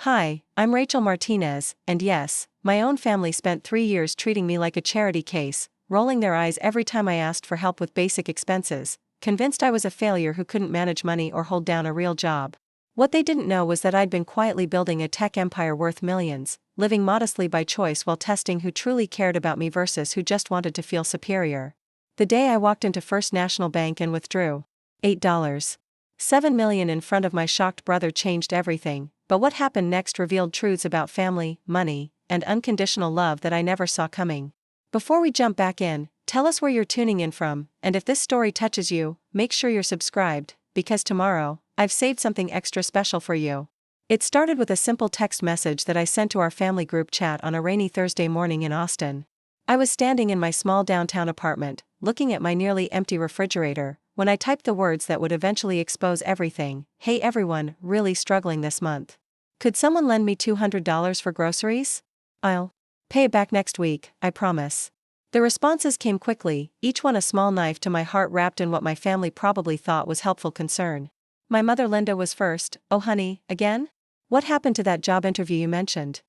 Hi, I'm Rachel Martinez, and yes, my own family spent 3 years treating me like a charity case, rolling their eyes every time I asked for help with basic expenses, convinced I was a failure who couldn't manage money or hold down a real job. What they didn't know was that I'd been quietly building a tech empire worth millions, living modestly by choice while testing who truly cared about me versus who just wanted to feel superior. The day I walked into First National Bank and withdrew $8. 7 million in front of my shocked brother changed everything, but what happened next revealed truths about family, money, and unconditional love that I never saw coming. Before we jump back in, tell us where you're tuning in from, and if this story touches you, make sure you're subscribed, because tomorrow, I've saved something extra special for you. It started with a simple text message that I sent to our family group chat on a rainy Thursday morning in Austin. I was standing in my small downtown apartment, looking at my nearly empty refrigerator, when I typed the words that would eventually expose everything. Hey everyone, really struggling this month. Could someone lend me $200 for groceries? I'll pay it back next week, I promise. The responses came quickly, each one a small knife to my heart wrapped in what my family probably thought was helpful concern. My mother Linda was first. Oh honey, again? What happened to that job interview you mentioned?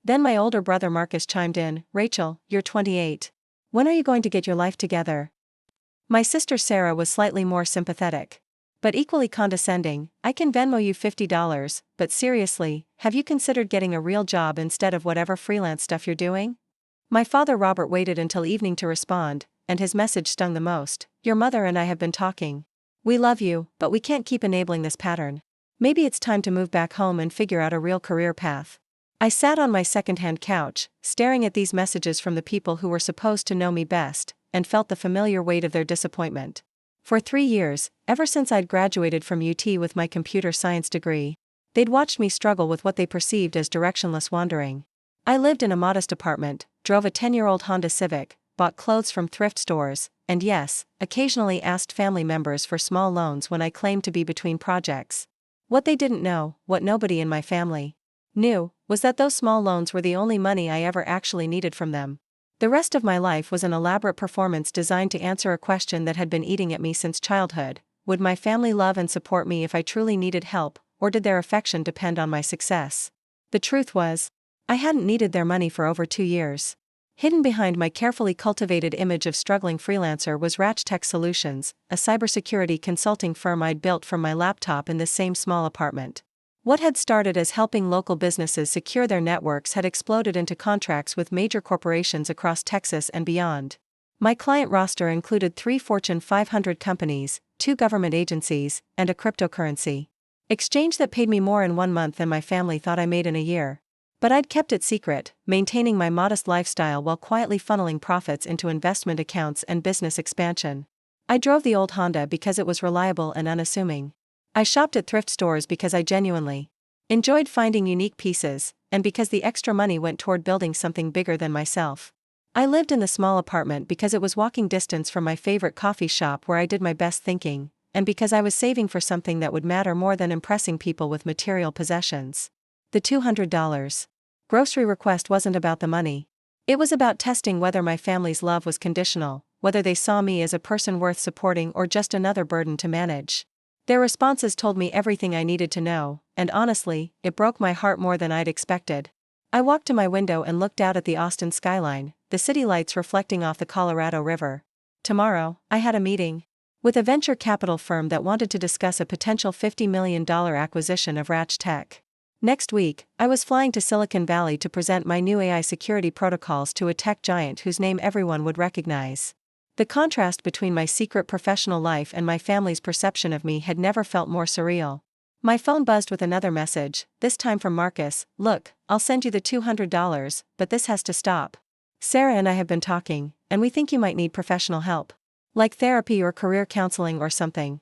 Then my older brother Marcus chimed in, Rachel, you're 28. When are you going to get your life together? My sister Sarah was slightly more sympathetic. But equally condescending, I can Venmo you $50, but seriously, have you considered getting a real job instead of whatever freelance stuff you're doing? My father Robert waited until evening to respond, and his message stung the most. Your mother and I have been talking. We love you, but we can't keep enabling this pattern. Maybe it's time to move back home and figure out a real career path. I sat on my second-hand couch, staring at these messages from the people who were supposed to know me best, and felt the familiar weight of their disappointment. For 3 years, ever since I'd graduated from UT with my computer science degree, they'd watched me struggle with what they perceived as directionless wandering. I lived in a modest apartment, drove a 10-year-old Honda Civic, bought clothes from thrift stores, and yes, occasionally asked family members for small loans when I claimed to be between projects. What they didn't know, what nobody in my family knew, was that those small loans were the only money I ever actually needed from them. The rest of my life was an elaborate performance designed to answer a question that had been eating at me since childhood. Would my family love and support me if I truly needed help, or did their affection depend on my success? The truth was, I hadn't needed their money for over 2 years. Hidden behind my carefully cultivated image of struggling freelancer was Rach Tech Solutions, a cybersecurity consulting firm I'd built from my laptop in this same small apartment. What had started as helping local businesses secure their networks had exploded into contracts with major corporations across Texas and beyond. My client roster included 3 Fortune 500 companies, 2 government agencies, and a cryptocurrency exchange that paid me more in 1 month than my family thought I made in a year. But I'd kept it secret, maintaining my modest lifestyle while quietly funneling profits into investment accounts and business expansion. I drove the old Honda because it was reliable and unassuming. I shopped at thrift stores because I genuinely enjoyed finding unique pieces, and because the extra money went toward building something bigger than myself. I lived in the small apartment because it was walking distance from my favorite coffee shop where I did my best thinking, and because I was saving for something that would matter more than impressing people with material possessions. The $200 grocery request wasn't about the money. It was about testing whether my family's love was conditional, whether they saw me as a person worth supporting or just another burden to manage. Their responses told me everything I needed to know, and honestly, it broke my heart more than I'd expected. I walked to my window and looked out at the Austin skyline, the city lights reflecting off the Colorado River. Tomorrow, I had a meeting with a venture capital firm that wanted to discuss a potential $50 million acquisition of Rach Tech. Next week, I was flying to Silicon Valley to present my new AI security protocols to a tech giant whose name everyone would recognize. The contrast between my secret professional life and my family's perception of me had never felt more surreal. My phone buzzed with another message, this time from Marcus. Look, I'll send you the $200, but this has to stop. Sarah and I have been talking, and we think you might need professional help. Like therapy or career counseling or something.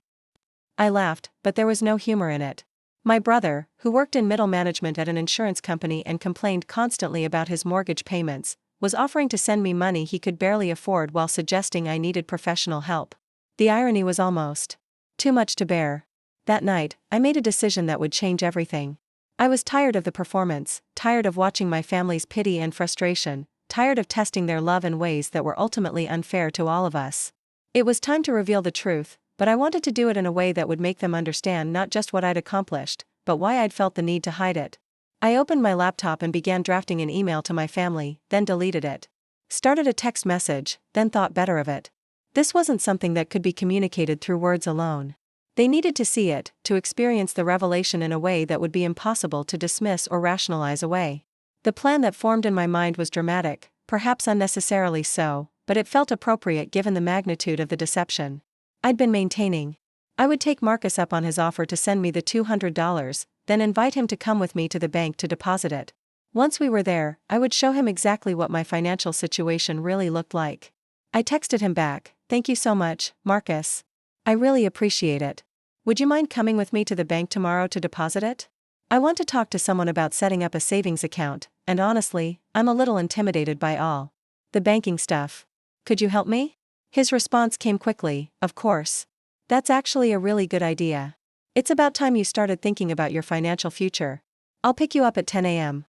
I laughed, but there was no humor in it. My brother, who worked in middle management at an insurance company and complained constantly about his mortgage payments, was offering to send me money he could barely afford while suggesting I needed professional help. The irony was almost too much to bear. That night, I made a decision that would change everything. I was tired of the performance, tired of watching my family's pity and frustration, tired of testing their love in ways that were ultimately unfair to all of us. It was time to reveal the truth, but I wanted to do it in a way that would make them understand not just what I'd accomplished, but why I'd felt the need to hide it. I opened my laptop and began drafting an email to my family, then deleted it. Started a text message, then thought better of it. This wasn't something that could be communicated through words alone. They needed to see it, to experience the revelation in a way that would be impossible to dismiss or rationalize away. The plan that formed in my mind was dramatic, perhaps unnecessarily so, but it felt appropriate given the magnitude of the deception I'd been maintaining. I would take Marcus up on his offer to send me the $200, then invite him to come with me to the bank to deposit it. Once we were there, I would show him exactly what my financial situation really looked like. I texted him back, "Thank you so much, Marcus. I really appreciate it. Would you mind coming with me to the bank tomorrow to deposit it? I want to talk to someone about setting up a savings account, and honestly, I'm a little intimidated by all the banking stuff. Could you help me?" His response came quickly, "Of course. That's actually a really good idea. It's about time you started thinking about your financial future. I'll pick you up at 10 a.m.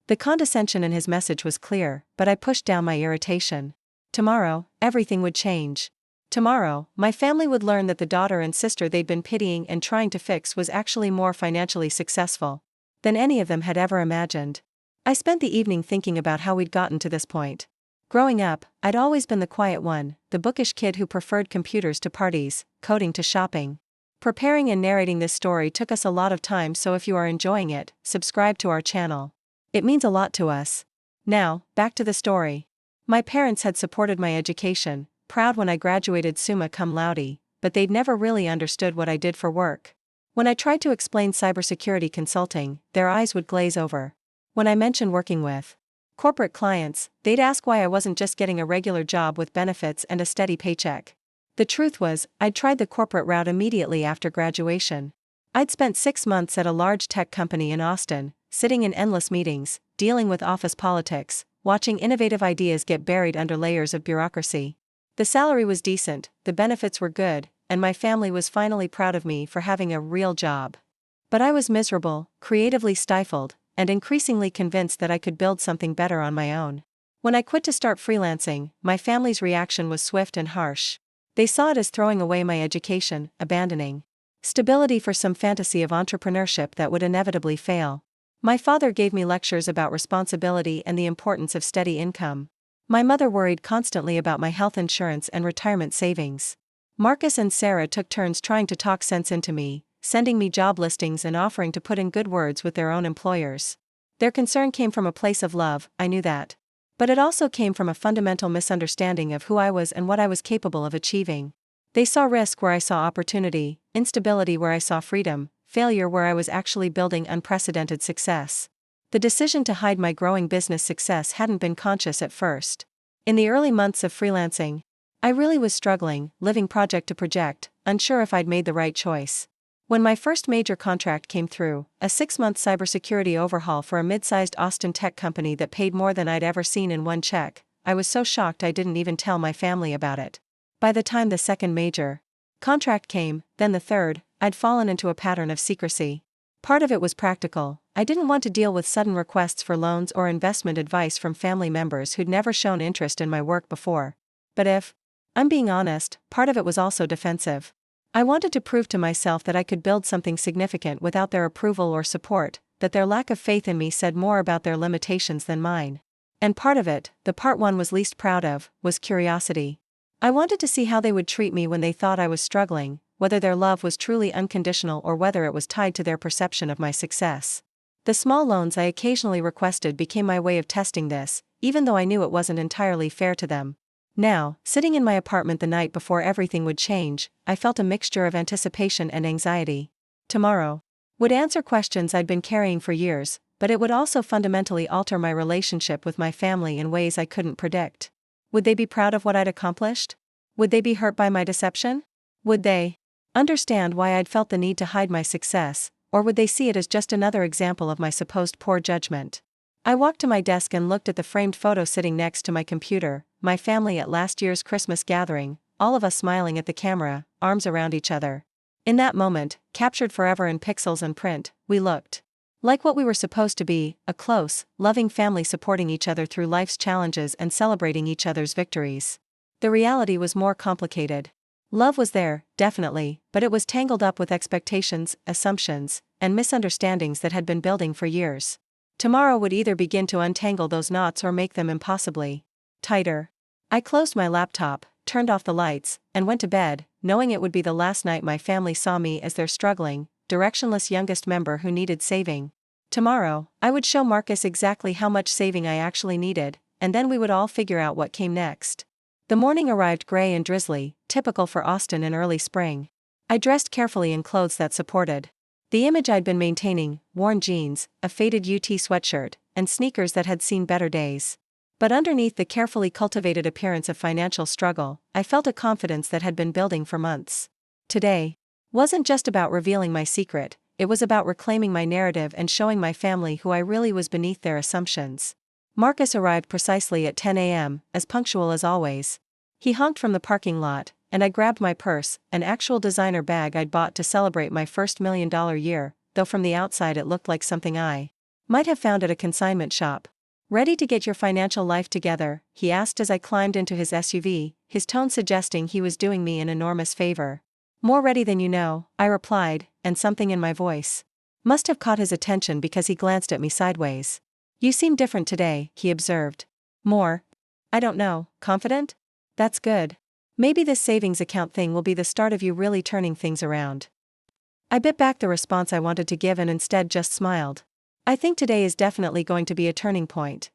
The condescension in his message was clear, but I pushed down my irritation. Tomorrow, everything would change. Tomorrow, my family would learn that the daughter and sister they'd been pitying and trying to fix was actually more financially successful than any of them had ever imagined. I spent the evening thinking about how we'd gotten to this point. Growing up, I'd always been the quiet one, the bookish kid who preferred computers to parties, coding to shopping. Preparing and narrating this story took us a lot of time, so if you are enjoying it, subscribe to our channel. It means a lot to us. Now, back to the story. My parents had supported my education, proud when I graduated summa cum laude, but they'd never really understood what I did for work. When I tried to explain cybersecurity consulting, their eyes would glaze over. When I mentioned working with corporate clients, they'd ask why I wasn't just getting a regular job with benefits and a steady paycheck. The truth was, I'd tried the corporate route immediately after graduation. I'd spent 6 months at a large tech company in Austin, sitting in endless meetings, dealing with office politics, watching innovative ideas get buried under layers of bureaucracy. The salary was decent, the benefits were good, and my family was finally proud of me for having a real job. But I was miserable, creatively stifled, and increasingly convinced that I could build something better on my own. When I quit to start freelancing, my family's reaction was swift and harsh. They saw it as throwing away my education, abandoning stability for some fantasy of entrepreneurship that would inevitably fail. My father gave me lectures about responsibility and the importance of steady income. My mother worried constantly about my health insurance and retirement savings. Marcus and Sarah took turns trying to talk sense into me, sending me job listings and offering to put in good words with their own employers. Their concern came from a place of love, I knew that. But it also came from a fundamental misunderstanding of who I was and what I was capable of achieving. They saw risk where I saw opportunity, instability where I saw freedom, failure where I was actually building unprecedented success. The decision to hide my growing business success hadn't been conscious at first. In the early months of freelancing, I really was struggling, living project to project, unsure if I'd made the right choice. When my first major contract came through, a 6-month cybersecurity overhaul for a mid-sized Austin tech company that paid more than I'd ever seen in one check, I was so shocked I didn't even tell my family about it. By the time the second major contract came, then the third, I'd fallen into a pattern of secrecy. Part of it was practical. I didn't want to deal with sudden requests for loans or investment advice from family members who'd never shown interest in my work before. But if I'm being honest, part of it was also defensive. I wanted to prove to myself that I could build something significant without their approval or support, that their lack of faith in me said more about their limitations than mine. And part of it, the part one was least proud of, was curiosity. I wanted to see how they would treat me when they thought I was struggling, whether their love was truly unconditional or whether it was tied to their perception of my success. The small loans I occasionally requested became my way of testing this, even though I knew it wasn't entirely fair to them. Now, sitting in my apartment the night before everything would change, I felt a mixture of anticipation and anxiety. Tomorrow would answer questions I'd been carrying for years, but it would also fundamentally alter my relationship with my family in ways I couldn't predict. Would they be proud of what I'd accomplished? Would they be hurt by my deception? Would they understand why I'd felt the need to hide my success, or would they see it as just another example of my supposed poor judgment? I walked to my desk and looked at the framed photo sitting next to my computer, my family at last year's Christmas gathering, all of us smiling at the camera, arms around each other. In that moment, captured forever in pixels and print, we looked like what we were supposed to be, a close, loving family supporting each other through life's challenges and celebrating each other's victories. The reality was more complicated. Love was there, definitely, but it was tangled up with expectations, assumptions, and misunderstandings that had been building for years. Tomorrow would either begin to untangle those knots or make them impossibly tighter. I closed my laptop, turned off the lights, and went to bed, knowing it would be the last night my family saw me as their struggling, directionless youngest member who needed saving. Tomorrow, I would show Marcus exactly how much saving I actually needed, and then we would all figure out what came next. The morning arrived gray and drizzly, typical for Austin in early spring. I dressed carefully in clothes that supported the image I'd been maintaining: worn jeans, a faded UT sweatshirt, and sneakers that had seen better days. But underneath the carefully cultivated appearance of financial struggle, I felt a confidence that had been building for months. Today wasn't just about revealing my secret, it was about reclaiming my narrative and showing my family who I really was beneath their assumptions. Marcus arrived precisely at 10 a.m., as punctual as always. He honked from the parking lot, and I grabbed my purse, an actual designer bag I'd bought to celebrate my first $1 million year, though from the outside it looked like something I might have found at a consignment shop. "Ready to get your financial life together?" he asked as I climbed into his SUV, his tone suggesting he was doing me an enormous favor. "More ready than you know," I replied, and something in my voice must have caught his attention because he glanced at me sideways. "You seem different today," he observed. "More? I don't know, confident? That's good. Maybe this savings account thing will be the start of you really turning things around." I bit back the response I wanted to give and instead just smiled. "I think today is definitely going to be a turning point."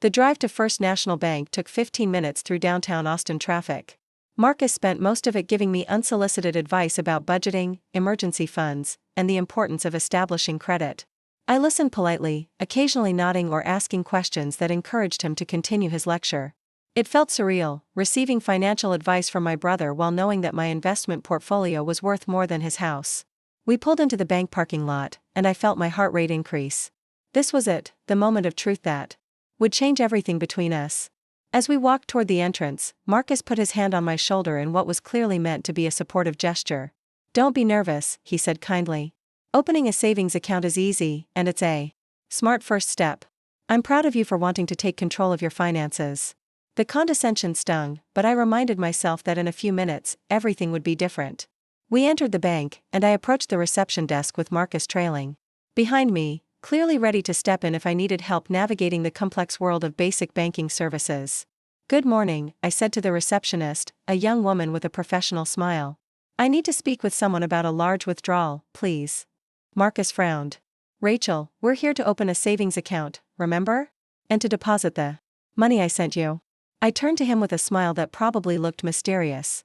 The drive to First National Bank took 15 minutes through downtown Austin traffic. Marcus spent most of it giving me unsolicited advice about budgeting, emergency funds, and the importance of establishing credit. I listened politely, occasionally nodding or asking questions that encouraged him to continue his lecture. It felt surreal, receiving financial advice from my brother while knowing that my investment portfolio was worth more than his house. We pulled into the bank parking lot, and I felt my heart rate increase. This was it, the moment of truth that would change everything between us. As we walked toward the entrance, Marcus put his hand on my shoulder in what was clearly meant to be a supportive gesture. "Don't be nervous," he said kindly. "Opening a savings account is easy, and it's a smart first step. I'm proud of you for wanting to take control of your finances." The condescension stung, but I reminded myself that in a few minutes, everything would be different. We entered the bank, and I approached the reception desk with Marcus trailing behind me, clearly ready to step in if I needed help navigating the complex world of basic banking services. "Good morning," I said to the receptionist, a young woman with a professional smile. "I need to speak with someone about a large withdrawal, please." Marcus frowned. "Rachel, we're here to open a savings account, remember? And to deposit the money I sent you." I turned to him with a smile that probably looked mysterious.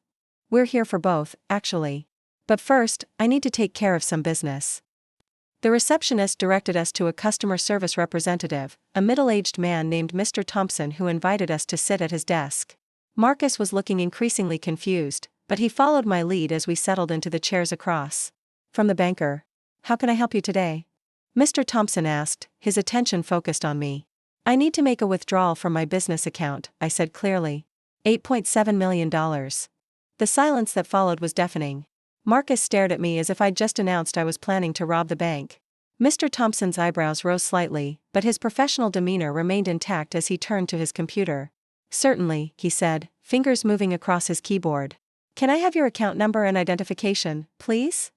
"We're here for both, actually. But first, I need to take care of some business." The receptionist directed us to a customer service representative, a middle-aged man named Mr. Thompson, who invited us to sit at his desk. Marcus was looking increasingly confused, but he followed my lead as we settled into the chairs across from the banker. "How can I help you today?" Mr. Thompson asked, his attention focused on me. "I need to make a withdrawal from my business account," I said clearly. $8.7 million. The silence that followed was deafening. Marcus stared at me as if I'd just announced I was planning to rob the bank. Mr. Thompson's eyebrows rose slightly, but his professional demeanor remained intact as he turned to his computer. "Certainly," he said, fingers moving across his keyboard. "Can I have your account number and identification, please?"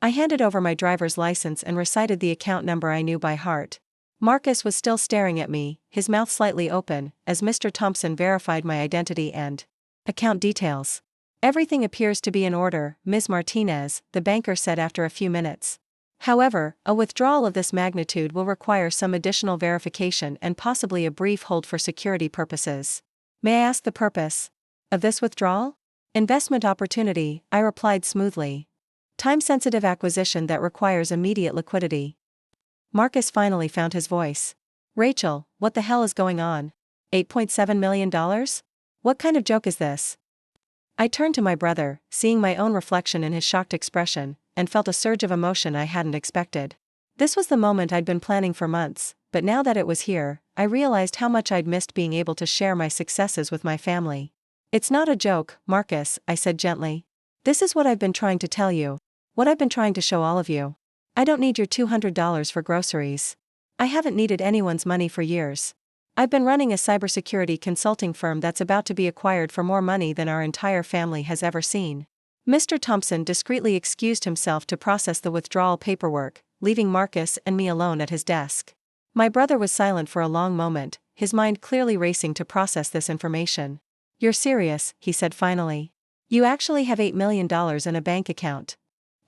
I handed over my driver's license and recited the account number I knew by heart. Marcus was still staring at me, his mouth slightly open, as Mr. Thompson verified my identity and account details. "Everything appears to be in order, Ms. Martinez," the banker said after a few minutes. "However, a withdrawal of this magnitude will require some additional verification and possibly a brief hold for security purposes." "May I ask the purpose of this withdrawal?" "Investment opportunity," I replied smoothly. "Time-sensitive acquisition that requires immediate liquidity." Marcus finally found his voice. "Rachel, what the hell is going on? $8.7 million? What kind of joke is this?" I turned to my brother, seeing my own reflection in his shocked expression, and felt a surge of emotion I hadn't expected. This was the moment I'd been planning for months, but now that it was here, I realized how much I'd missed being able to share my successes with my family. "It's not a joke, Marcus," I said gently. "This is what I've been trying to tell you. What I've been trying to show all of you. I don't need your $200 for groceries. I haven't needed anyone's money for years. I've been running a cybersecurity consulting firm that's about to be acquired for more money than our entire family has ever seen." Mr. Thompson discreetly excused himself to process the withdrawal paperwork, leaving Marcus and me alone at his desk. My brother was silent for a long moment, his mind clearly racing to process this information. "You're serious," he said finally. "You actually have $8 million in a bank account."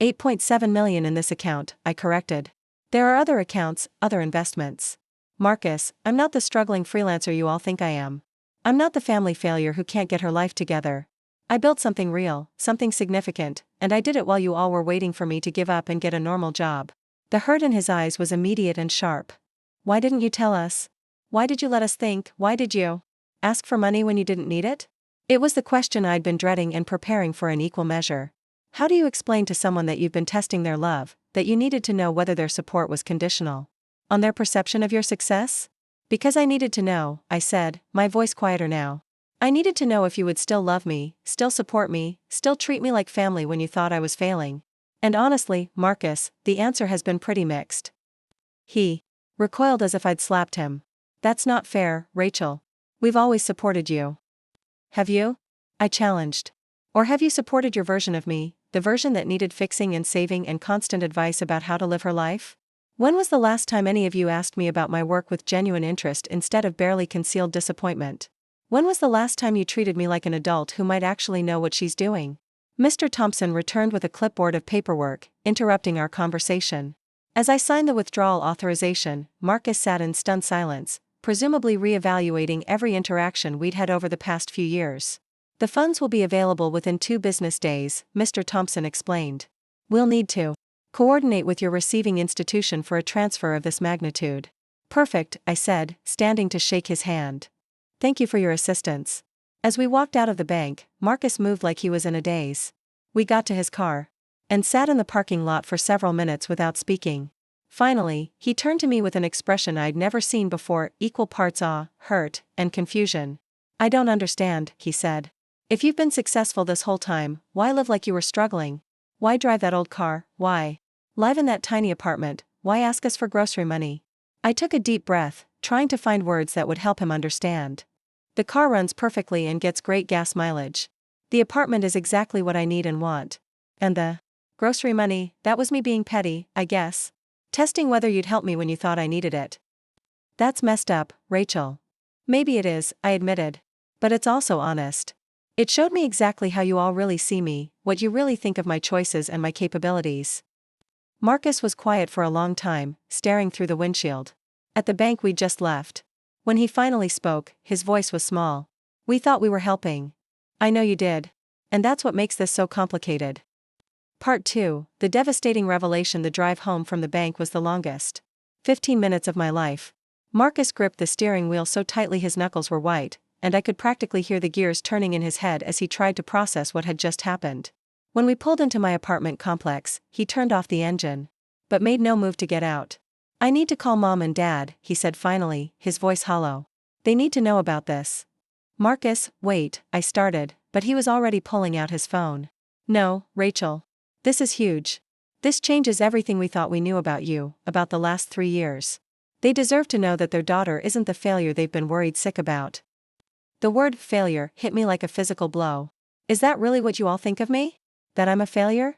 $8.7 million in this account, I corrected. "There are other accounts, other investments." "Marcus, I'm not the struggling freelancer you all think I am. I'm not the family failure who can't get her life together. I built something real, something significant, and I did it while you all were waiting for me to give up and get a normal job." The hurt in his eyes was immediate and sharp. "Why didn't you tell us? Why did you let us think? Why did you ask for money when you didn't need it?" It was the question I'd been dreading and preparing for in equal measure. How do you explain to someone that you've been testing their love, that you needed to know whether their support was conditional on their perception of your success? "Because I needed to know," I said, my voice quieter now. "I needed to know if you would still love me, still support me, still treat me like family when you thought I was failing. And honestly, Marcus, the answer has been pretty mixed." He recoiled as if I'd slapped him. "That's not fair, Rachel. We've always supported you." "Have you?" I challenged. "Or have you supported your version of me, the version that needed fixing and saving and constant advice about how to live her life? When was the last time any of you asked me about my work with genuine interest instead of barely concealed disappointment? When was the last time you treated me like an adult who might actually know what she's doing?" Mr. Thompson returned with a clipboard of paperwork, interrupting our conversation. As I signed the withdrawal authorization, Marcus sat in stunned silence, presumably re-evaluating every interaction we'd had over the past few years. "The funds will be available within 2 business days, Mr. Thompson explained. "We'll need to coordinate with your receiving institution for a transfer of this magnitude." "Perfect," I said, standing to shake his hand. "Thank you for your assistance." As we walked out of the bank, Marcus moved like he was in a daze. We got to his car and sat in the parking lot for several minutes without speaking. Finally, he turned to me with an expression I'd never seen before, equal parts awe, hurt, and confusion. "I don't understand," he said. "If you've been successful this whole time, why live like you were struggling? Why drive that old car? Why live in that tiny apartment? Why ask us for grocery money?" I took a deep breath, trying to find words that would help him understand. "The car runs perfectly and gets great gas mileage. The apartment is exactly what I need and want. And the grocery money, that was me being petty, I guess. Testing whether you'd help me when you thought I needed it." "That's messed up, Rachel." "Maybe it is," I admitted. "But it's also honest. It showed me exactly how you all really see me, what you really think of my choices and my capabilities." Marcus was quiet for a long time, staring through the windshield. At the bank we'd just left. When he finally spoke, his voice was small. "We thought we were helping." "I know you did. And that's what makes this so complicated." Part 2, the devastating revelation. The drive home from the bank was the longest 15 minutes of my life. Marcus gripped the steering wheel so tightly his knuckles were white, and I could practically hear the gears turning in his head as he tried to process what had just happened. When we pulled into my apartment complex, he turned off the engine, but made no move to get out. "I need to call Mom and Dad," he said finally, his voice hollow. "They need to know about this." "Marcus, wait," I started, but he was already pulling out his phone. "No, Rachel. This is huge. This changes everything we thought we knew about you, about the last 3 years. They deserve to know that their daughter isn't the failure they've been worried sick about." The word failure hit me like a physical blow. "Is that really what you all think of me? That I'm a failure?"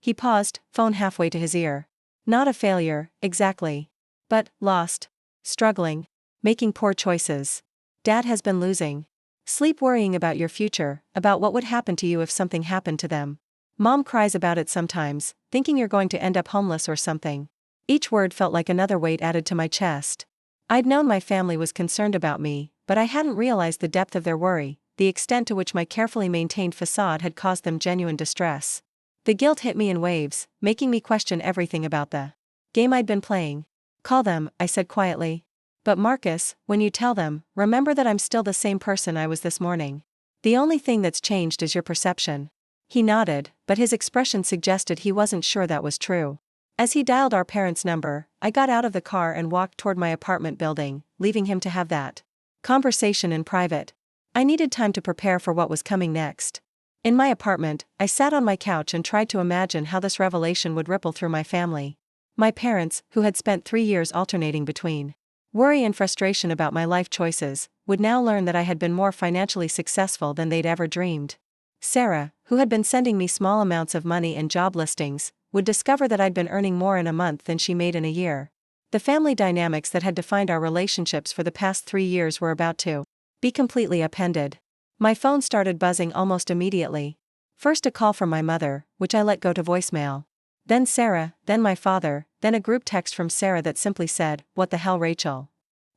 He paused, phone halfway to his ear. "Not a failure, exactly. But lost. Struggling. Making poor choices. Dad has been losing sleep worrying about your future, about what would happen to you if something happened to them. Mom cries about it sometimes, thinking you're going to end up homeless or something." Each word felt like another weight added to my chest. I'd known my family was concerned about me, but I hadn't realized the depth of their worry, the extent to which my carefully maintained facade had caused them genuine distress. The guilt hit me in waves, making me question everything about the game I'd been playing. "Call them," I said quietly. "But Marcus, when you tell them, remember that I'm still the same person I was this morning. The only thing that's changed is your perception." He nodded, but his expression suggested he wasn't sure that was true. As he dialed our parents' number, I got out of the car and walked toward my apartment building, leaving him to have that conversation in private. I needed time to prepare for what was coming next. In my apartment, I sat on my couch and tried to imagine how this revelation would ripple through my family. My parents, who had spent 3 years alternating between worry and frustration about my life choices, would now learn that I had been more financially successful than they'd ever dreamed. Sarah, who had been sending me small amounts of money and job listings, would discover that I'd been earning more in a month than she made in a year. The family dynamics that had defined our relationships for the past 3 years were about to be completely upended. My phone started buzzing almost immediately. First a call from my mother, which I let go to voicemail. Then Sarah, then my father, then a group text from Sarah that simply said, "What the hell, Rachel?"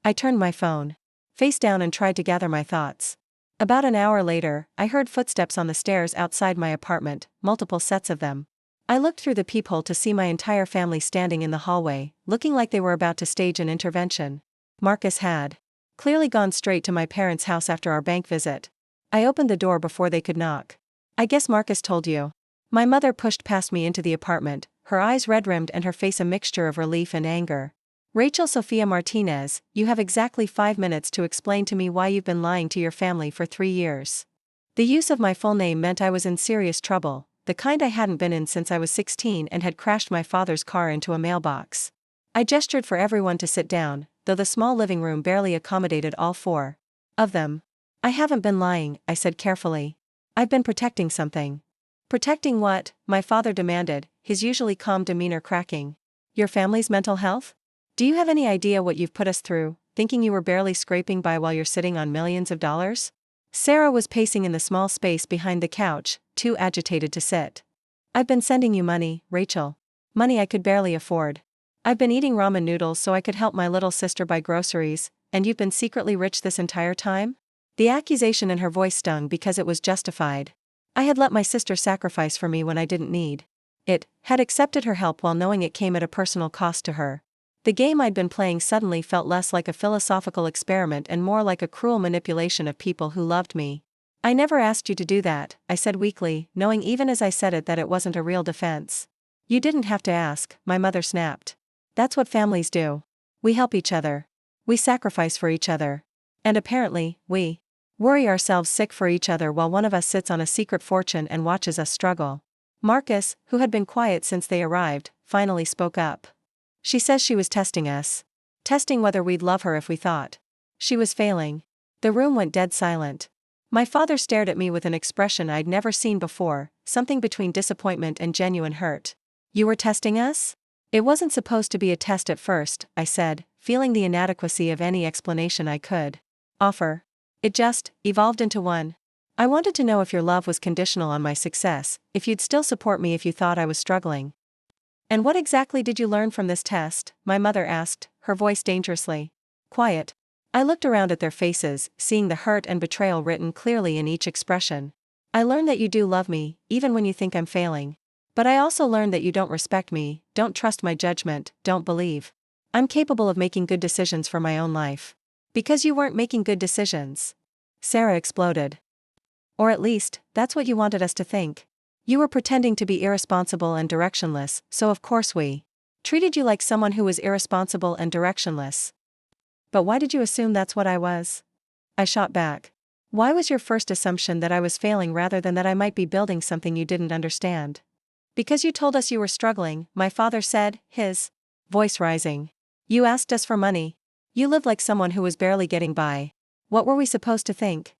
I turned my phone face down and tried to gather my thoughts. About an hour later, I heard footsteps on the stairs outside my apartment, multiple sets of them. I looked through the peephole to see my entire family standing in the hallway, looking like they were about to stage an intervention. Marcus had clearly gone straight to my parents' house after our bank visit. I opened the door before they could knock. "I guess Marcus told you." My mother pushed past me into the apartment, her eyes red-rimmed and her face a mixture of relief and anger. "Rachel Sophia Martinez, you have exactly 5 minutes to explain to me why you've been lying to your family for 3 years." The use of my full name meant I was in serious trouble, the kind I hadn't been in since I was 16 and had crashed my father's car into a mailbox. I gestured for everyone to sit down, though the small living room barely accommodated all 4 of them. "I haven't been lying," I said carefully. "I've been protecting something." "Protecting what?" my father demanded, his usually calm demeanor cracking. "Your family's mental health? Do you have any idea what you've put us through, thinking you were barely scraping by while you're sitting on millions of dollars?" Sarah was pacing in the small space behind the couch, too agitated to sit. "I've been sending you money, Rachel. Money I could barely afford. I've been eating ramen noodles so I could help my little sister buy groceries, and you've been secretly rich this entire time?" The accusation in her voice stung because it was justified. I had let my sister sacrifice for me when I didn't need it, had accepted her help while knowing it came at a personal cost to her. The game I'd been playing suddenly felt less like a philosophical experiment and more like a cruel manipulation of people who loved me. "I never asked you to do that," I said weakly, knowing even as I said it that it wasn't a real defense. "You didn't have to ask," my mother snapped. "That's what families do. We help each other. We sacrifice for each other. And apparently, we worry ourselves sick for each other while one of us sits on a secret fortune and watches us struggle." Marcus, who had been quiet since they arrived, finally spoke up. "She says she was testing us. Testing whether we'd love her if we thought she was failing." The room went dead silent. My father stared at me with an expression I'd never seen before, something between disappointment and genuine hurt. "You were testing us?" "It wasn't supposed to be a test at first," I said, feeling the inadequacy of any explanation I could offer. "It just evolved into one. I wanted to know if your love was conditional on my success, if you'd still support me if you thought I was struggling." "And what exactly did you learn from this test?" my mother asked, her voice dangerously quiet. I looked around at their faces, seeing the hurt and betrayal written clearly in each expression. "I learned that you do love me, even when you think I'm failing. But I also learned that you don't respect me, don't trust my judgment, don't believe I'm capable of making good decisions for my own life. Because you weren't making good decisions." Sarah exploded. "Or at least, that's what you wanted us to think. You were pretending to be irresponsible and directionless, so of course we treated you like someone who was irresponsible and directionless." "But why did you assume that's what I was?" I shot back. "Why was your first assumption that I was failing rather than that I might be building something you didn't understand?" "Because you told us you were struggling," my father said, his voice rising. "You asked us for money. You lived like someone who was barely getting by. What were we supposed to think?"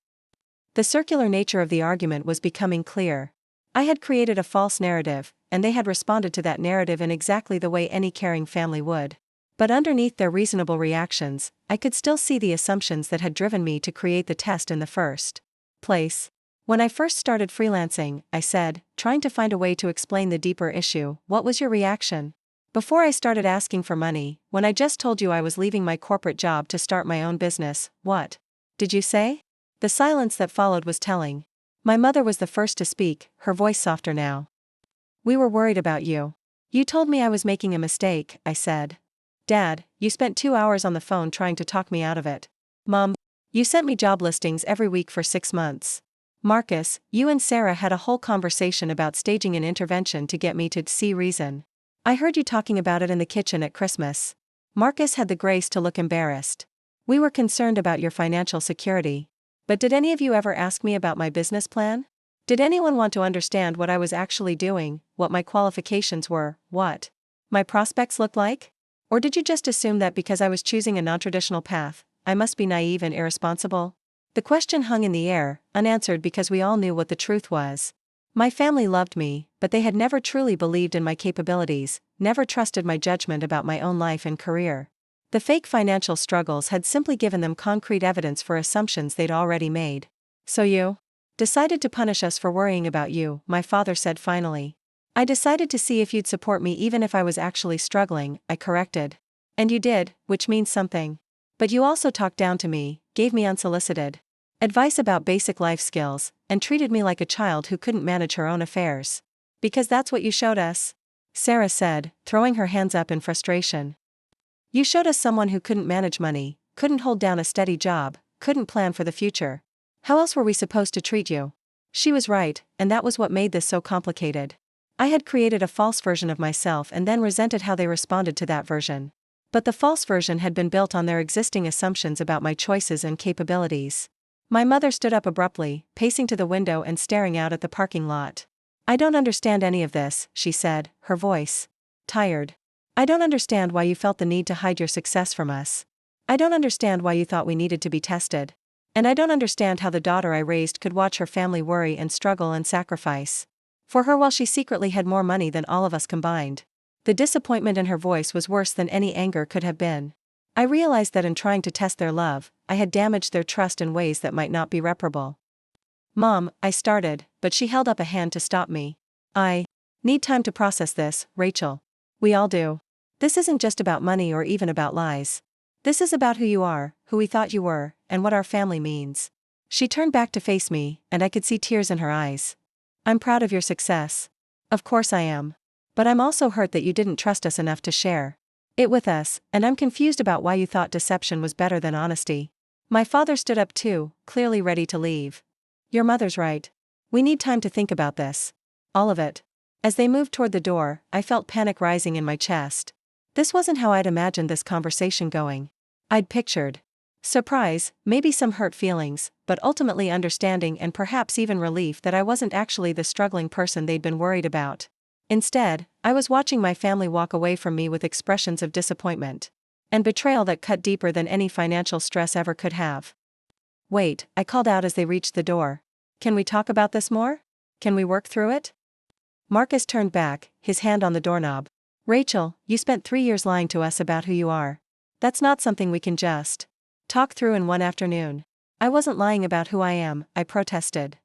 The circular nature of the argument was becoming clear. I had created a false narrative, and they had responded to that narrative in exactly the way any caring family would. But underneath their reasonable reactions, I could still see the assumptions that had driven me to create the test in the first place. "When I first started freelancing," I said, trying to find a way to explain the deeper issue, "what was your reaction? Before I started asking for money, when I just told you I was leaving my corporate job to start my own business, what did you say?" The silence that followed was telling. My mother was the first to speak, her voice softer now. "We were worried about you. You told me I was making a mistake," I said. "Dad, you spent 2 hours on the phone trying to talk me out of it. Mom, you sent me job listings every week for 6 months. Marcus, you and Sarah had a whole conversation about staging an intervention to get me to see reason. I heard you talking about it in the kitchen at Christmas." Marcus had the grace to look embarrassed. "We were concerned about your financial security. But did any of you ever ask me about my business plan? Did anyone want to understand what I was actually doing, what my qualifications were, what my prospects looked like? Or did you just assume that because I was choosing a non-traditional path, I must be naive and irresponsible?" The question hung in the air, unanswered because we all knew what the truth was. My family loved me, but they had never truly believed in my capabilities, never trusted my judgment about my own life and career. The fake financial struggles had simply given them concrete evidence for assumptions they'd already made. "So you decided to punish us for worrying about you," my father said finally. "I decided to see if you'd support me even if I was actually struggling," I corrected. "And you did, which means something. But you also talked down to me, gave me unsolicited advice about basic life skills, and treated me like a child who couldn't manage her own affairs. Because that's what you showed us," Sarah said, throwing her hands up in frustration. "You showed us someone who couldn't manage money, couldn't hold down a steady job, couldn't plan for the future. How else were we supposed to treat you?" She was right, and that was what made this so complicated. I had created a false version of myself and then resented how they responded to that version. But the false version had been built on their existing assumptions about my choices and capabilities. My mother stood up abruptly, pacing to the window and staring out at the parking lot. "I don't understand any of this," she said, her voice tired. "I don't understand why you felt the need to hide your success from us. I don't understand why you thought we needed to be tested. And I don't understand how the daughter I raised could watch her family worry and struggle and sacrifice for her while she secretly had more money than all of us combined." The disappointment in her voice was worse than any anger could have been. I realized that in trying to test their love, I had damaged their trust in ways that might not be reparable. "Mom," I started, but she held up a hand to stop me. "I need time to process this, Rachel. We all do. This isn't just about money or even about lies. This is about who you are, who we thought you were, and what our family means." She turned back to face me, and I could see tears in her eyes. "I'm proud of your success. Of course I am. But I'm also hurt that you didn't trust us enough to share it with us, and I'm confused about why you thought deception was better than honesty." My father stood up too, clearly ready to leave. "Your mother's right. We need time to think about this. All of it." As they moved toward the door, I felt panic rising in my chest. This wasn't how I'd imagined this conversation going. I'd pictured surprise, maybe some hurt feelings, but ultimately understanding and perhaps even relief that I wasn't actually the struggling person they'd been worried about. Instead, I was watching my family walk away from me with expressions of disappointment and betrayal that cut deeper than any financial stress ever could have. "Wait," I called out as they reached the door. "Can we talk about this more? Can we work through it?" Marcus turned back, his hand on the doorknob. "Rachel, you spent 3 years lying to us about who you are. That's not something we can just talk through in one afternoon." "I wasn't lying about who I am," I protested.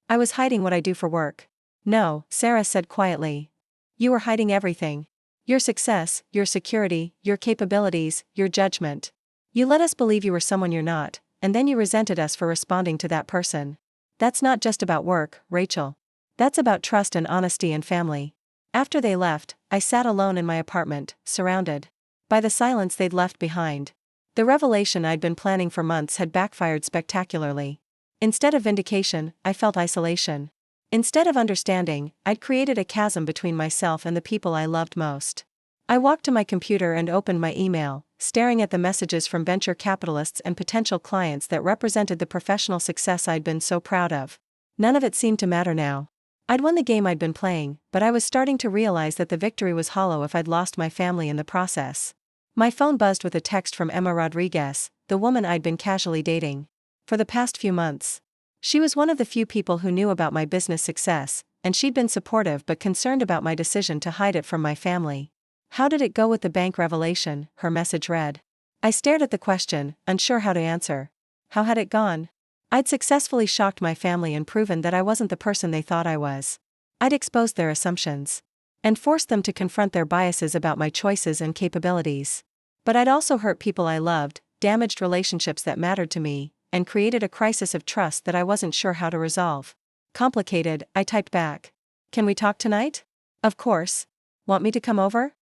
"I was hiding what I do for work." "No," Sarah said quietly. "You were hiding everything. Your success, your security, your capabilities, your judgment. You let us believe you were someone you're not, and then you resented us for responding to that person. That's not just about work, Rachel. That's about trust and honesty and family." After they left, I sat alone in my apartment, surrounded by the silence they'd left behind. The revelation I'd been planning for months had backfired spectacularly. Instead of vindication, I felt isolation. Instead of understanding, I'd created a chasm between myself and the people I loved most. I walked to my computer and opened my email, staring at the messages from venture capitalists and potential clients that represented the professional success I'd been so proud of. None of it seemed to matter now. I'd won the game I'd been playing, but I was starting to realize that the victory was hollow if I'd lost my family in the process. My phone buzzed with a text from Emma Rodriguez, the woman I'd been casually dating for the past few months. She was one of the few people who knew about my business success, and she'd been supportive but concerned about my decision to hide it from my family. "How did it go with the bank revelation?" her message read. I stared at the question, unsure how to answer. How had it gone? I'd successfully shocked my family and proven that I wasn't the person they thought I was. I'd exposed their assumptions and forced them to confront their biases about my choices and capabilities. But I'd also hurt people I loved, damaged relationships that mattered to me, and created a crisis of trust that I wasn't sure how to resolve. "Complicated," I typed back. "Can we talk tonight?" "Of course. Want me to come over?"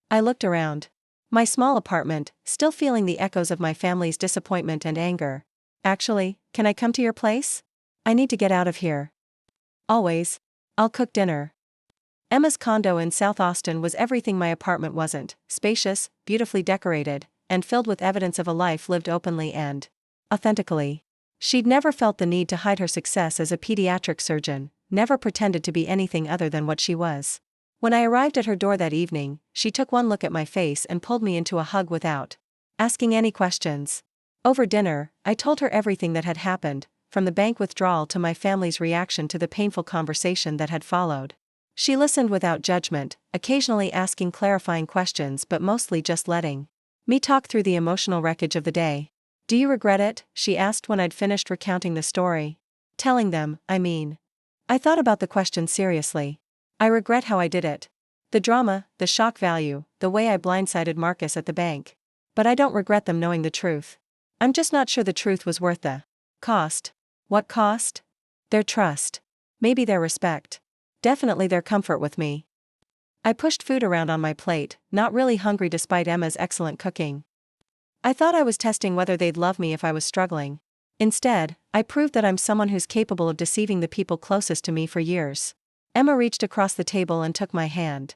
I looked around my small apartment, still feeling the echoes of my family's disappointment and anger. "Actually, can I come to your place? I need to get out of here." "Always. I'll cook dinner." Emma's condo in South Austin was everything my apartment wasn't: spacious, beautifully decorated, and filled with evidence of a life lived openly and authentically. She'd never felt the need to hide her success as a pediatric surgeon, never pretended to be anything other than what she was. When I arrived at her door that evening, she took one look at my face and pulled me into a hug without asking any questions. Over dinner, I told her everything that had happened, from the bank withdrawal to my family's reaction to the painful conversation that had followed. She listened without judgment, occasionally asking clarifying questions but mostly just letting me talk through the emotional wreckage of the day. "Do you regret it?" she asked when I'd finished recounting the story. Telling them, I mean. I thought about the question seriously. I regret how I did it. The drama, the shock value, the way I blindsided Marcus at the bank. But I don't regret them knowing the truth. I'm just not sure the truth was worth the cost. What cost? Their trust. Maybe their respect. Definitely their comfort with me. I pushed food around on my plate, not really hungry despite Emma's excellent cooking. I thought I was testing whether they'd love me if I was struggling. Instead, I proved that I'm someone who's capable of deceiving the people closest to me for years. Emma reached across the table and took my hand.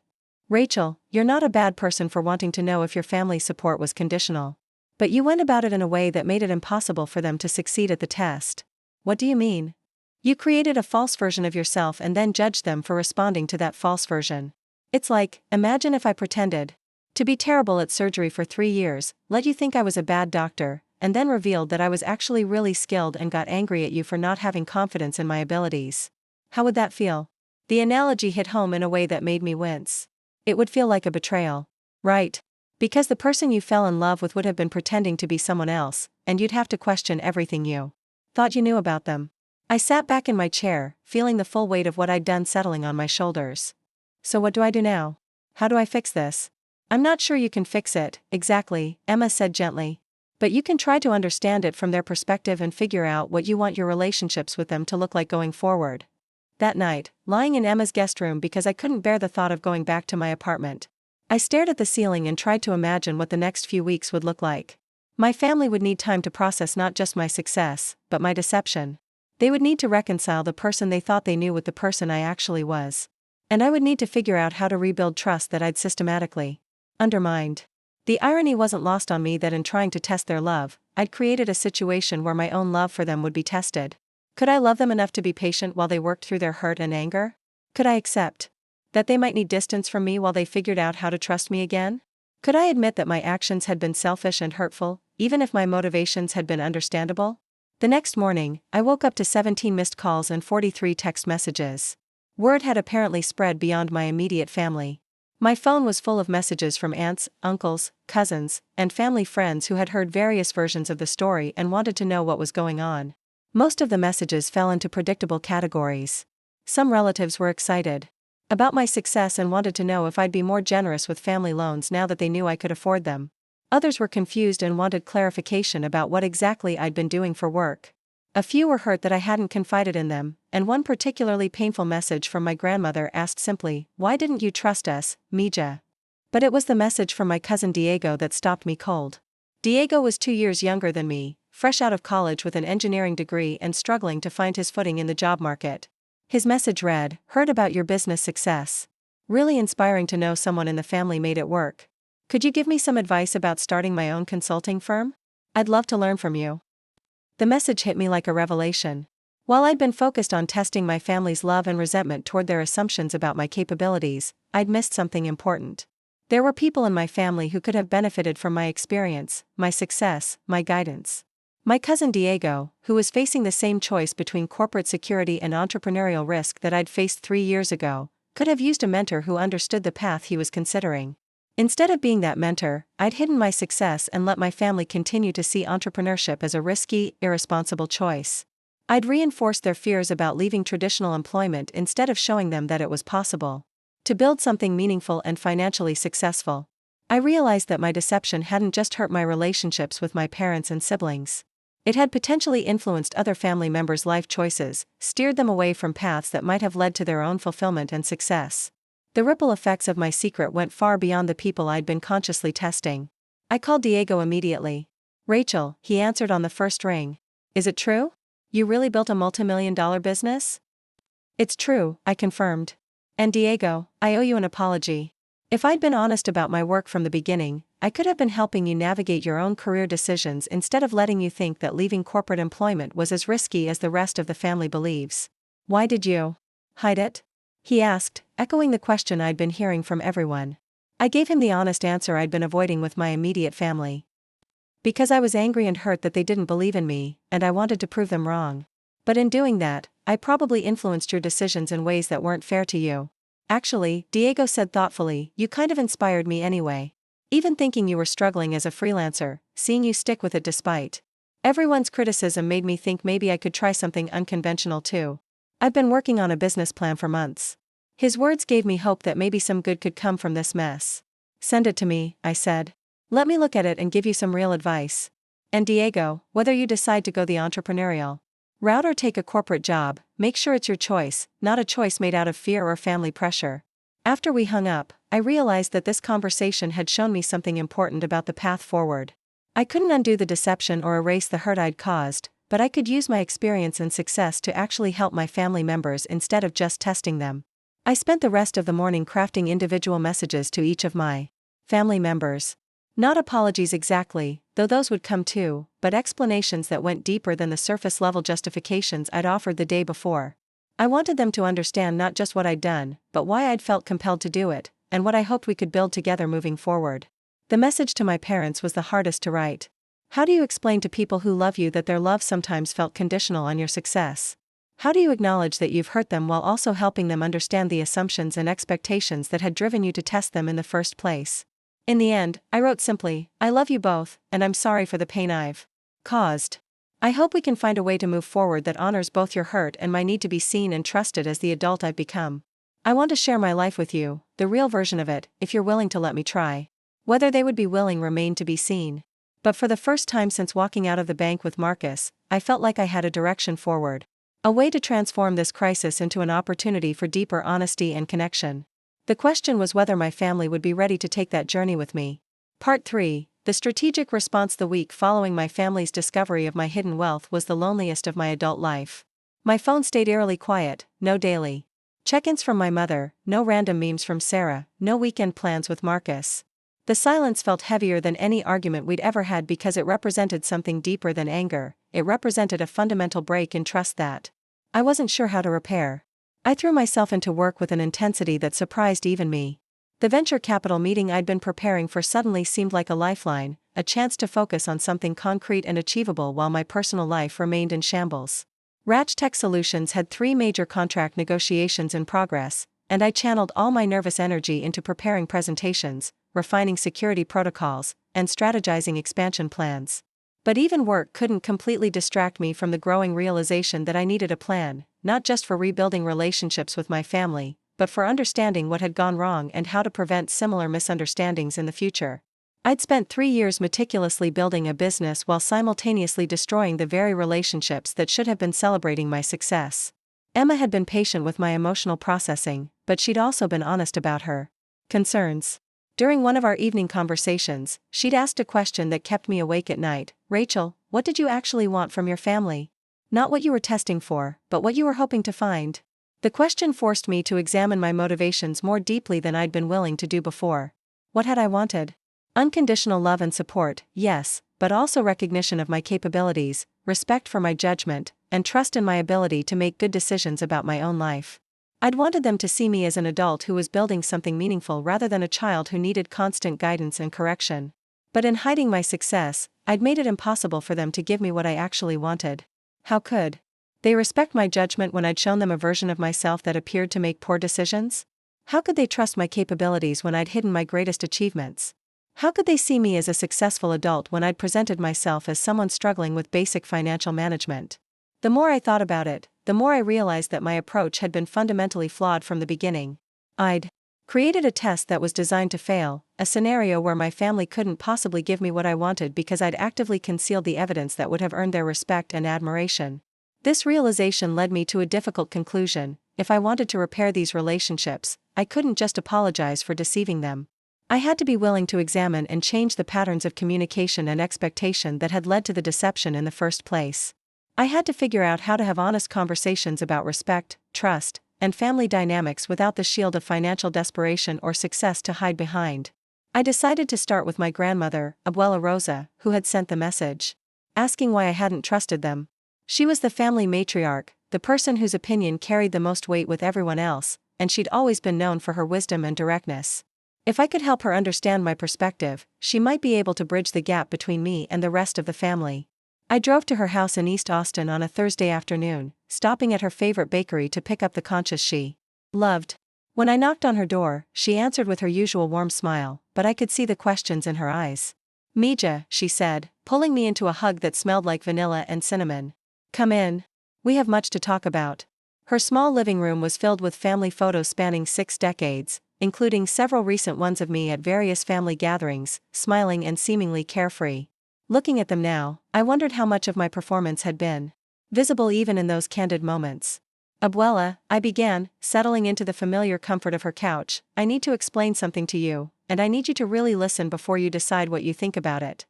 "Rachel, you're not a bad person for wanting to know if your family's support was conditional. But you went about it in a way that made it impossible for them to succeed at the test." "What do you mean?" "You created a false version of yourself and then judged them for responding to that false version. It's like, imagine if I pretended to be terrible at surgery for 3 years, let you think I was a bad doctor, and then revealed that I was actually really skilled and got angry at you for not having confidence in my abilities. How would that feel?" The analogy hit home in a way that made me wince. It would feel like a betrayal. Right. Because the person you fell in love with would have been pretending to be someone else, and you'd have to question everything you thought you knew about them. I sat back in my chair, feeling the full weight of what I'd done settling on my shoulders. So what do I do now? How do I fix this? "I'm not sure you can fix it, exactly," Emma said gently. "But you can try to understand it from their perspective and figure out what you want your relationships with them to look like going forward." That night, lying in Emma's guest room because I couldn't bear the thought of going back to my apartment, I stared at the ceiling and tried to imagine what the next few weeks would look like. My family would need time to process not just my success, but my deception. They would need to reconcile the person they thought they knew with the person I actually was. And I would need to figure out how to rebuild trust that I'd systematically undermined. The irony wasn't lost on me that in trying to test their love, I'd created a situation where my own love for them would be tested. Could I love them enough to be patient while they worked through their hurt and anger? Could I accept that they might need distance from me while they figured out how to trust me again? Could I admit that my actions had been selfish and hurtful, even if my motivations had been understandable? The next morning, I woke up to 17 missed calls and 43 text messages. Word had apparently spread beyond my immediate family. My phone was full of messages from aunts, uncles, cousins, and family friends who had heard various versions of the story and wanted to know what was going on. Most of the messages fell into predictable categories. Some relatives were excited about my success and wanted to know if I'd be more generous with family loans now that they knew I could afford them. Others were confused and wanted clarification about what exactly I'd been doing for work. A few were hurt that I hadn't confided in them, and one particularly painful message from my grandmother asked simply, "Why didn't you trust us, Mija?" But it was the message from my cousin Diego that stopped me cold. Diego was 2 years younger than me, fresh out of college with an engineering degree and struggling to find his footing in the job market. His message read, "Heard about your business success. Really inspiring to know someone in the family made it work. Could you give me some advice about starting my own consulting firm? I'd love to learn from you." The message hit me like a revelation. While I'd been focused on testing my family's love and resentment toward their assumptions about my capabilities, I'd missed something important. There were people in my family who could have benefited from my experience, my success, my guidance. My cousin Diego, who was facing the same choice between corporate security and entrepreneurial risk that I'd faced 3 years ago, could have used a mentor who understood the path he was considering. Instead of being that mentor, I'd hidden my success and let my family continue to see entrepreneurship as a risky, irresponsible choice. I'd reinforced their fears about leaving traditional employment instead of showing them that it was possible to build something meaningful and financially successful. I realized that my deception hadn't just hurt my relationships with my parents and siblings. It had potentially influenced other family members' life choices, steered them away from paths that might have led to their own fulfillment and success. The ripple effects of my secret went far beyond the people I'd been consciously testing. I called Diego immediately. "Rachel," he answered on the first ring. "Is it true? You really built a multi-million-dollar business?" "It's true," I confirmed. "And Diego, I owe you an apology. If I'd been honest about my work from the beginning, I could have been helping you navigate your own career decisions instead of letting you think that leaving corporate employment was as risky as the rest of the family believes." "Why did you hide it?" he asked, echoing the question I'd been hearing from everyone. I gave him the honest answer I'd been avoiding with my immediate family. Because I was angry and hurt that they didn't believe in me, and I wanted to prove them wrong. But in doing that, I probably influenced your decisions in ways that weren't fair to you. Actually, Diego said thoughtfully, you kind of inspired me anyway. Even thinking you were struggling as a freelancer, seeing you stick with it despite everyone's criticism made me think maybe I could try something unconventional too. I've been working on a business plan for months. His words gave me hope that maybe some good could come from this mess. Send it to me, I said. Let me look at it and give you some real advice. And Diego, whether you decide to go the entrepreneurial route or take a corporate job, make sure it's your choice, not a choice made out of fear or family pressure. After we hung up, I realized that this conversation had shown me something important about the path forward. I couldn't undo the deception or erase the hurt I'd caused, but I could use my experience and success to actually help my family members instead of just testing them. I spent the rest of the morning crafting individual messages to each of my family members. Not apologies exactly, though those would come too, but explanations that went deeper than the surface-level justifications I'd offered the day before. I wanted them to understand not just what I'd done, but why I'd felt compelled to do it, and what I hoped we could build together moving forward. The message to my parents was the hardest to write. How do you explain to people who love you that their love sometimes felt conditional on your success? How do you acknowledge that you've hurt them while also helping them understand the assumptions and expectations that had driven you to test them in the first place? In the end, I wrote simply, I love you both, and I'm sorry for the pain I've caused. I hope we can find a way to move forward that honors both your hurt and my need to be seen and trusted as the adult I've become. I want to share my life with you, the real version of it, if you're willing to let me try. Whether they would be willing remained to be seen. But for the first time since walking out of the bank with Marcus, I felt like I had a direction forward. A way to transform this crisis into an opportunity for deeper honesty and connection. The question was whether my family would be ready to take that journey with me. Part 3, the strategic response. The week following my family's discovery of my hidden wealth was the loneliest of my adult life. My phone stayed eerily quiet, no daily check-ins from my mother, no random memes from Sarah, no weekend plans with Marcus. The silence felt heavier than any argument we'd ever had because it represented something deeper than anger. It represented a fundamental break in trust that I wasn't sure how to repair. I threw myself into work with an intensity that surprised even me. The venture capital meeting I'd been preparing for suddenly seemed like a lifeline, a chance to focus on something concrete and achievable while my personal life remained in shambles. Rach Tech Solutions had 3 major contract negotiations in progress, and I channeled all my nervous energy into preparing presentations, refining security protocols, and strategizing expansion plans. But even work couldn't completely distract me from the growing realization that I needed a plan, not just for rebuilding relationships with my family, but for understanding what had gone wrong and how to prevent similar misunderstandings in the future. I'd spent 3 years meticulously building a business while simultaneously destroying the very relationships that should have been celebrating my success. Emma had been patient with my emotional processing, but she'd also been honest about her concerns. During one of our evening conversations, she'd asked a question that kept me awake at night. Rachel, what did you actually want from your family? Not what you were testing for, but what you were hoping to find. The question forced me to examine my motivations more deeply than I'd been willing to do before. What had I wanted? Unconditional love and support, yes, but also recognition of my capabilities, respect for my judgment, and trust in my ability to make good decisions about my own life. I'd wanted them to see me as an adult who was building something meaningful rather than a child who needed constant guidance and correction. But in hiding my success, I'd made it impossible for them to give me what I actually wanted. How could they respect my judgment when I'd shown them a version of myself that appeared to make poor decisions? How could they trust my capabilities when I'd hidden my greatest achievements? How could they see me as a successful adult when I'd presented myself as someone struggling with basic financial management? The more I thought about it, the more I realized that my approach had been fundamentally flawed from the beginning. I'd created a test that was designed to fail, a scenario where my family couldn't possibly give me what I wanted because I'd actively concealed the evidence that would have earned their respect and admiration. This realization led me to a difficult conclusion. If I wanted to repair these relationships, I couldn't just apologize for deceiving them. I had to be willing to examine and change the patterns of communication and expectation that had led to the deception in the first place. I had to figure out how to have honest conversations about respect, trust, and family dynamics without the shield of financial desperation or success to hide behind. I decided to start with my grandmother, Abuela Rosa, who had sent the message, asking why I hadn't trusted them. She was the family matriarch, the person whose opinion carried the most weight with everyone else, and she'd always been known for her wisdom and directness. If I could help her understand my perspective, she might be able to bridge the gap between me and the rest of the family. I drove to her house in East Austin on a Thursday afternoon, stopping at her favorite bakery to pick up the conchas she loved. When I knocked on her door, she answered with her usual warm smile, but I could see the questions in her eyes. "Mija," she said, pulling me into a hug that smelled like vanilla and cinnamon. "Come in. We have much to talk about." Her small living room was filled with family photos spanning 6 decades, including several recent ones of me at various family gatherings, smiling and seemingly carefree. Looking at them now, I wondered how much of my performance had been visible even in those candid moments. "Abuela," I began, settling into the familiar comfort of her couch, "I need to explain something to you, and I need you to really listen before you decide what you think about it."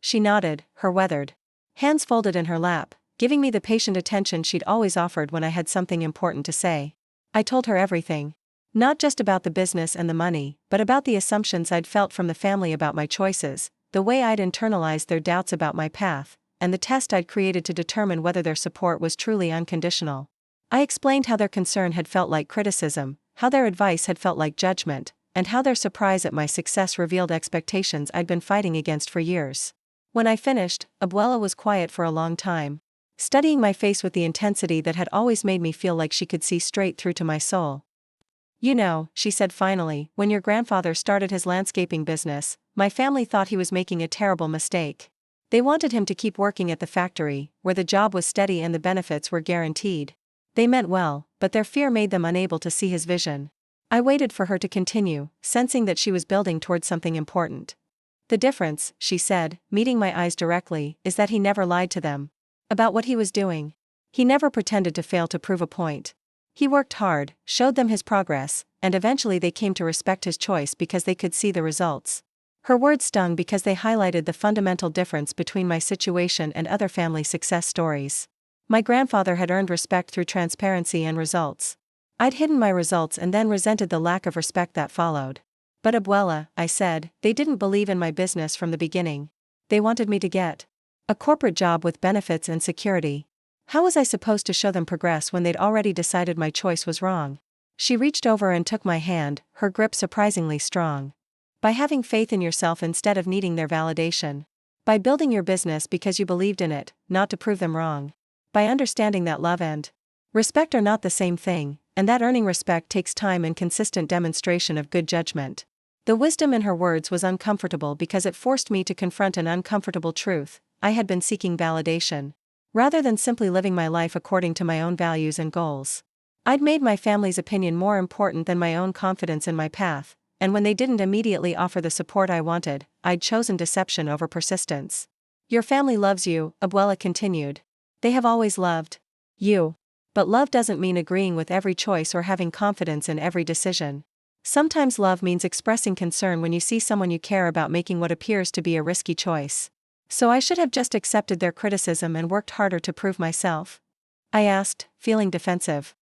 She nodded, her weathered hands folded in her lap, giving me the patient attention she'd always offered when I had something important to say. I told her everything. Not just about the business and the money, but about the assumptions I'd felt from the family about my choices, the way I'd internalized their doubts about my path, and the test I'd created to determine whether their support was truly unconditional. I explained how their concern had felt like criticism, how their advice had felt like judgment, and how their surprise at my success revealed expectations I'd been fighting against for years. When I finished, Abuela was quiet for a long time, studying my face with the intensity that had always made me feel like she could see straight through to my soul. "You know," she said finally, "when your grandfather started his landscaping business, my family thought he was making a terrible mistake. They wanted him to keep working at the factory, where the job was steady and the benefits were guaranteed. They meant well, but their fear made them unable to see his vision." I waited for her to continue, sensing that she was building towards something important. "The difference," she said, meeting my eyes directly, "is that he never lied to them about what he was doing. He never pretended to fail to prove a point. He worked hard, showed them his progress, and eventually they came to respect his choice because they could see the results." Her words stung because they highlighted the fundamental difference between my situation and other family success stories. My grandfather had earned respect through transparency and results. I'd hidden my results and then resented the lack of respect that followed. "But Abuela," I said, "they didn't believe in my business from the beginning. They wanted me to get a corporate job with benefits and security. How was I supposed to show them progress when they'd already decided my choice was wrong?" She reached over and took my hand, her grip surprisingly strong. "By having faith in yourself instead of needing their validation. By building your business because you believed in it, not to prove them wrong. By understanding that love and respect are not the same thing, and that earning respect takes time and consistent demonstration of good judgment." The wisdom in her words was uncomfortable because it forced me to confront an uncomfortable truth. I had been seeking validation, rather than simply living my life according to my own values and goals. I'd made my family's opinion more important than my own confidence in my path, and when they didn't immediately offer the support I wanted, I'd chosen deception over persistence. "Your family loves you," Abuela continued. "They have always loved you. But love doesn't mean agreeing with every choice or having confidence in every decision. Sometimes love means expressing concern when you see someone you care about making what appears to be a risky choice. So I should have just accepted their criticism and worked harder to prove myself?" I asked, feeling defensive.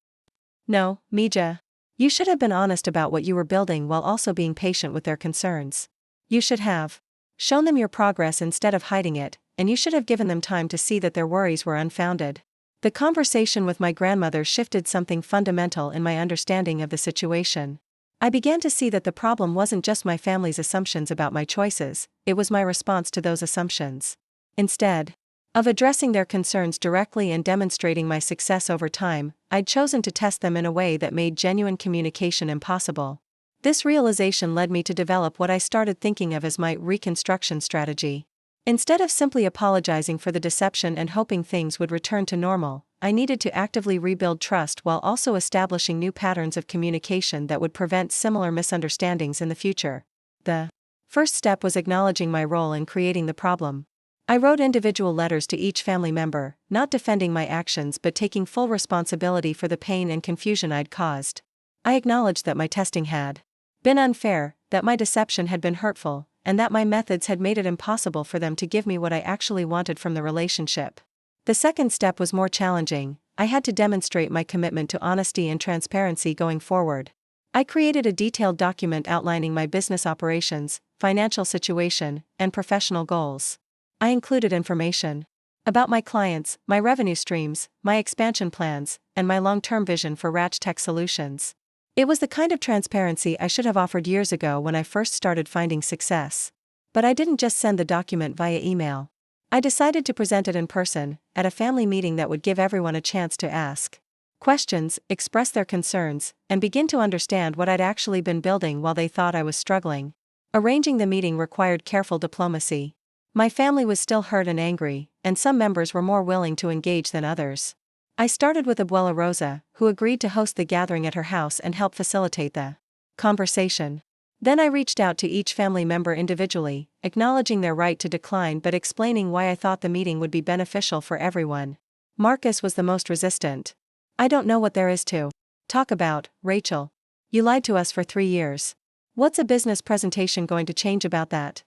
"No, Mija. You should have been honest about what you were building while also being patient with their concerns. You should have shown them your progress instead of hiding it, and you should have given them time to see that their worries were unfounded." The conversation with my grandmother shifted something fundamental in my understanding of the situation. I began to see that the problem wasn't just my family's assumptions about my choices, it was my response to those assumptions. Instead of addressing their concerns directly and demonstrating my success over time, I'd chosen to test them in a way that made genuine communication impossible. This realization led me to develop what I started thinking of as my reconstruction strategy. Instead of simply apologizing for the deception and hoping things would return to normal, I needed to actively rebuild trust while also establishing new patterns of communication that would prevent similar misunderstandings in the future. The first step was acknowledging my role in creating the problem. I wrote individual letters to each family member, not defending my actions but taking full responsibility for the pain and confusion I'd caused. I acknowledged that my testing had been unfair, that my deception had been hurtful, and that my methods had made it impossible for them to give me what I actually wanted from the relationship. The second step was more challenging. I had to demonstrate my commitment to honesty and transparency going forward. I created a detailed document outlining my business operations, financial situation, and professional goals. I included information about my clients, my revenue streams, my expansion plans, and my long-term vision for Rach Tech Solutions. It was the kind of transparency I should have offered years ago when I first started finding success. But I didn't just send the document via email. I decided to present it in person, at a family meeting that would give everyone a chance to ask questions, express their concerns, and begin to understand what I'd actually been building while they thought I was struggling. Arranging the meeting required careful diplomacy. My family was still hurt and angry, and some members were more willing to engage than others. I started with Abuela Rosa, who agreed to host the gathering at her house and help facilitate the conversation. Then I reached out to each family member individually, acknowledging their right to decline but explaining why I thought the meeting would be beneficial for everyone. Marcus was the most resistant. "I don't know what there is to talk about, Rachel. You lied to us for 3 years. What's a business presentation going to change about that?"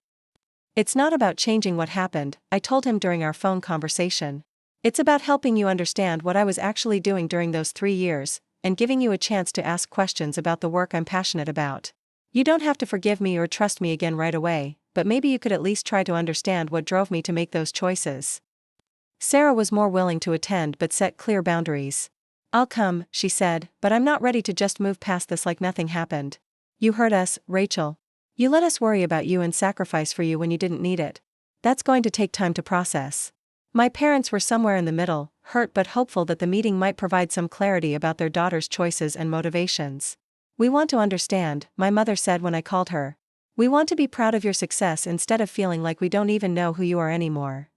"It's not about changing what happened," I told him during our phone conversation. "It's about helping you understand what I was actually doing during those 3 years, and giving you a chance to ask questions about the work I'm passionate about. You don't have to forgive me or trust me again right away, but maybe you could at least try to understand what drove me to make those choices." Sarah was more willing to attend but set clear boundaries. "I'll come," she said, "but I'm not ready to just move past this like nothing happened. You hurt us, Rachel. You let us worry about you and sacrifice for you when you didn't need it. That's going to take time to process." My parents were somewhere in the middle, hurt but hopeful that the meeting might provide some clarity about their daughter's choices and motivations. "We want to understand," my mother said when I called her. "We want to be proud of your success instead of feeling like we don't even know who you are anymore."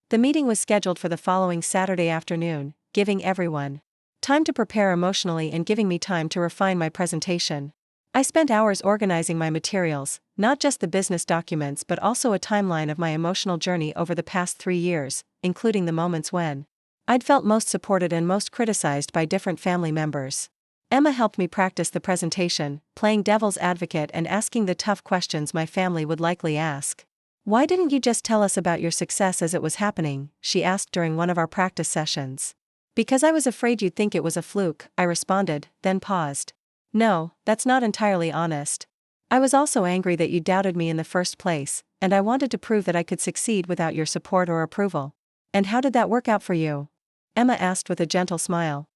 The meeting was scheduled for the following Saturday afternoon, giving everyone time to prepare emotionally and giving me time to refine my presentation. I spent hours organizing my materials, not just the business documents but also a timeline of my emotional journey over the past 3 years, including the moments when I'd felt most supported and most criticized by different family members. Emma helped me practice the presentation, playing devil's advocate and asking the tough questions my family would likely ask. "Why didn't you just tell us about your success as it was happening?" she asked during one of our practice sessions. "Because I was afraid you'd think it was a fluke," I responded, then paused. "No, that's not entirely honest. I was also angry that you doubted me in the first place, and I wanted to prove that I could succeed without your support or approval." "And how did that work out for you?" Emma asked with a gentle smile.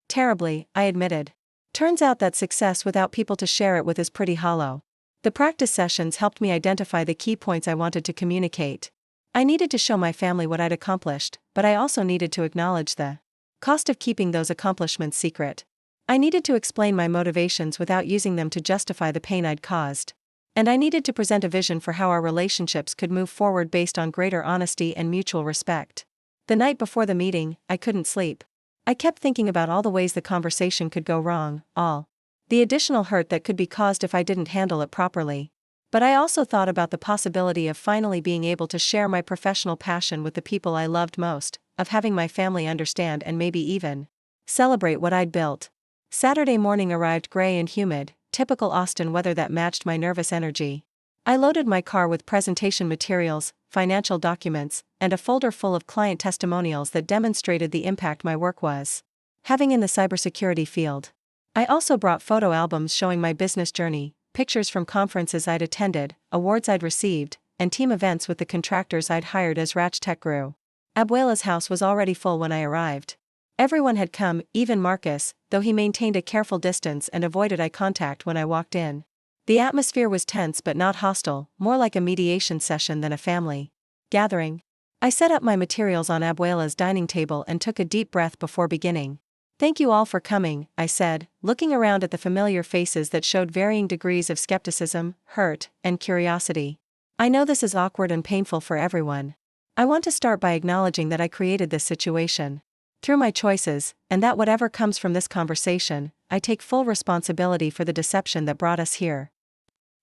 "Terribly," I admitted. "Turns out that success without people to share it with is pretty hollow." The practice sessions helped me identify the key points I wanted to communicate. I needed to show my family what I'd accomplished, but I also needed to acknowledge the cost of keeping those accomplishments secret. I needed to explain my motivations without using them to justify the pain I'd caused. And I needed to present a vision for how our relationships could move forward based on greater honesty and mutual respect. The night before the meeting, I couldn't sleep. I kept thinking about all the ways the conversation could go wrong, all the additional hurt that could be caused if I didn't handle it properly. But I also thought about the possibility of finally being able to share my professional passion with the people I loved most, of having my family understand and maybe even celebrate what I'd built. Saturday morning arrived gray and humid, typical Austin weather that matched my nervous energy. I loaded my car with presentation materials, financial documents, and a folder full of client testimonials that demonstrated the impact my work was having in the cybersecurity field. I also brought photo albums showing my business journey, pictures from conferences I'd attended, awards I'd received, and team events with the contractors I'd hired as Withdrew. Abuela's house was already full when I arrived. Everyone had come, even Marcus, though he maintained a careful distance and avoided eye contact when I walked in. The atmosphere was tense but not hostile, more like a mediation session than a family gathering. I set up my materials on Abuela's dining table and took a deep breath before beginning. "Thank you all for coming," I said, looking around at the familiar faces that showed varying degrees of skepticism, hurt, and curiosity. "I know this is awkward and painful for everyone. I want to start by acknowledging that I created this situation through my choices, and that whatever comes from this conversation, I take full responsibility for the deception that brought us here."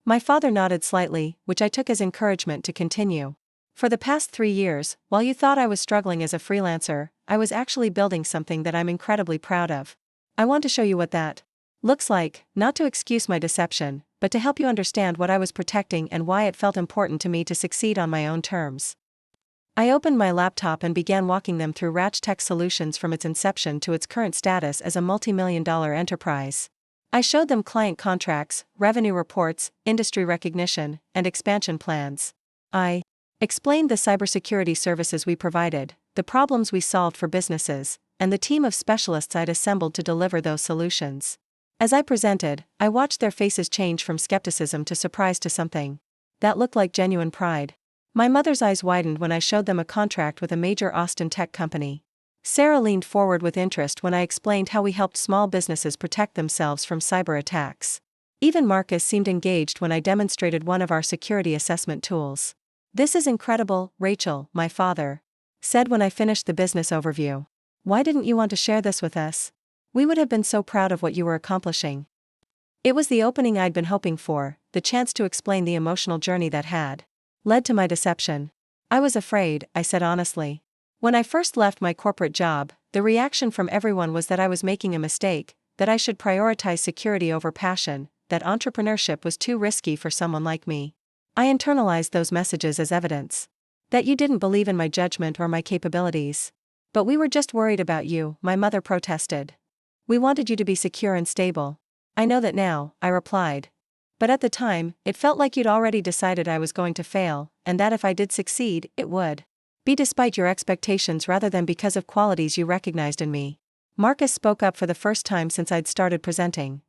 My father nodded slightly, which I took as encouragement to continue. "For the past 3 years, while you thought I was struggling as a freelancer, I was actually building something that I'm incredibly proud of. I want to show you what that looks like, not to excuse my deception, but to help you understand what I was protecting and why it felt important to me to succeed on my own terms." I opened my laptop and began walking them through Rachel Solutions from its inception to its current status as a multi-million-dollar enterprise. I showed them client contracts, revenue reports, industry recognition, and expansion plans. I explained the cybersecurity services we provided, the problems we solved for businesses, and the team of specialists I'd assembled to deliver those solutions. As I presented, I watched their faces change from skepticism to surprise to something that looked like genuine pride. My mother's eyes widened when I showed them a contract with a major Austin tech company. Sarah leaned forward with interest when I explained how we helped small businesses protect themselves from cyber attacks. Even Marcus seemed engaged when I demonstrated one of our security assessment tools. "This is incredible, Rachel," my father said when I finished the business overview. "Why didn't you want to share this with us? We would have been so proud of what you were accomplishing." It was the opening I'd been hoping for, the chance to explain the emotional journey that had led to my deception. "I was afraid," I said honestly. "When I first left my corporate job, the reaction from everyone was that I was making a mistake, that I should prioritize security over passion, that entrepreneurship was too risky for someone like me. I internalized those messages as evidence that you didn't believe in my judgment or my capabilities. But we were just worried about you," my mother protested. "We wanted you to be secure and stable." "I know that now," I replied. "But at the time, it felt like you'd already decided I was going to fail, and that if I did succeed, it would be despite your expectations rather than because of qualities you recognized in me." Marcus spoke up for the first time since I'd started presenting.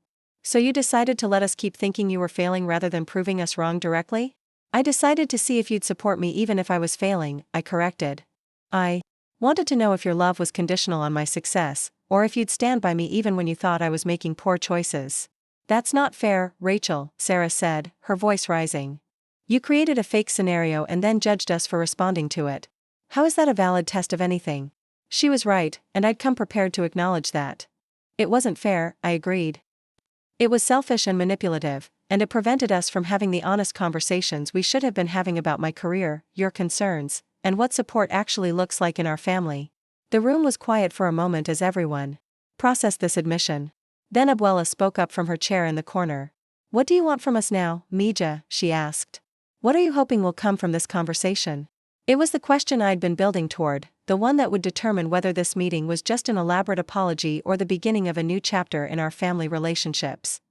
"So you decided to let us keep thinking you were failing rather than proving us wrong directly?" "I decided to see if you'd support me even if I was failing," I corrected. "I wanted to know if your love was conditional on my success, or if you'd stand by me even when you thought I was making poor choices." "That's not fair, Rachel," Sarah said, her voice rising. "You created a fake scenario and then judged us for responding to it. How is that a valid test of anything?" She was right, and I'd come prepared to acknowledge that. It wasn't fair, I agreed. It was selfish and manipulative, and it prevented us from having the honest conversations we should have been having about my career, your concerns, and what support actually looks like in our family. The room was quiet for a moment as everyone processed this admission. Then Abuela spoke up from her chair in the corner. "What do you want from us now, Mija?" she asked. "What are you hoping will come from this conversation?" It was the question I'd been building toward, the one that would determine whether this meeting was just an elaborate apology or the beginning of a new chapter in our family relationships.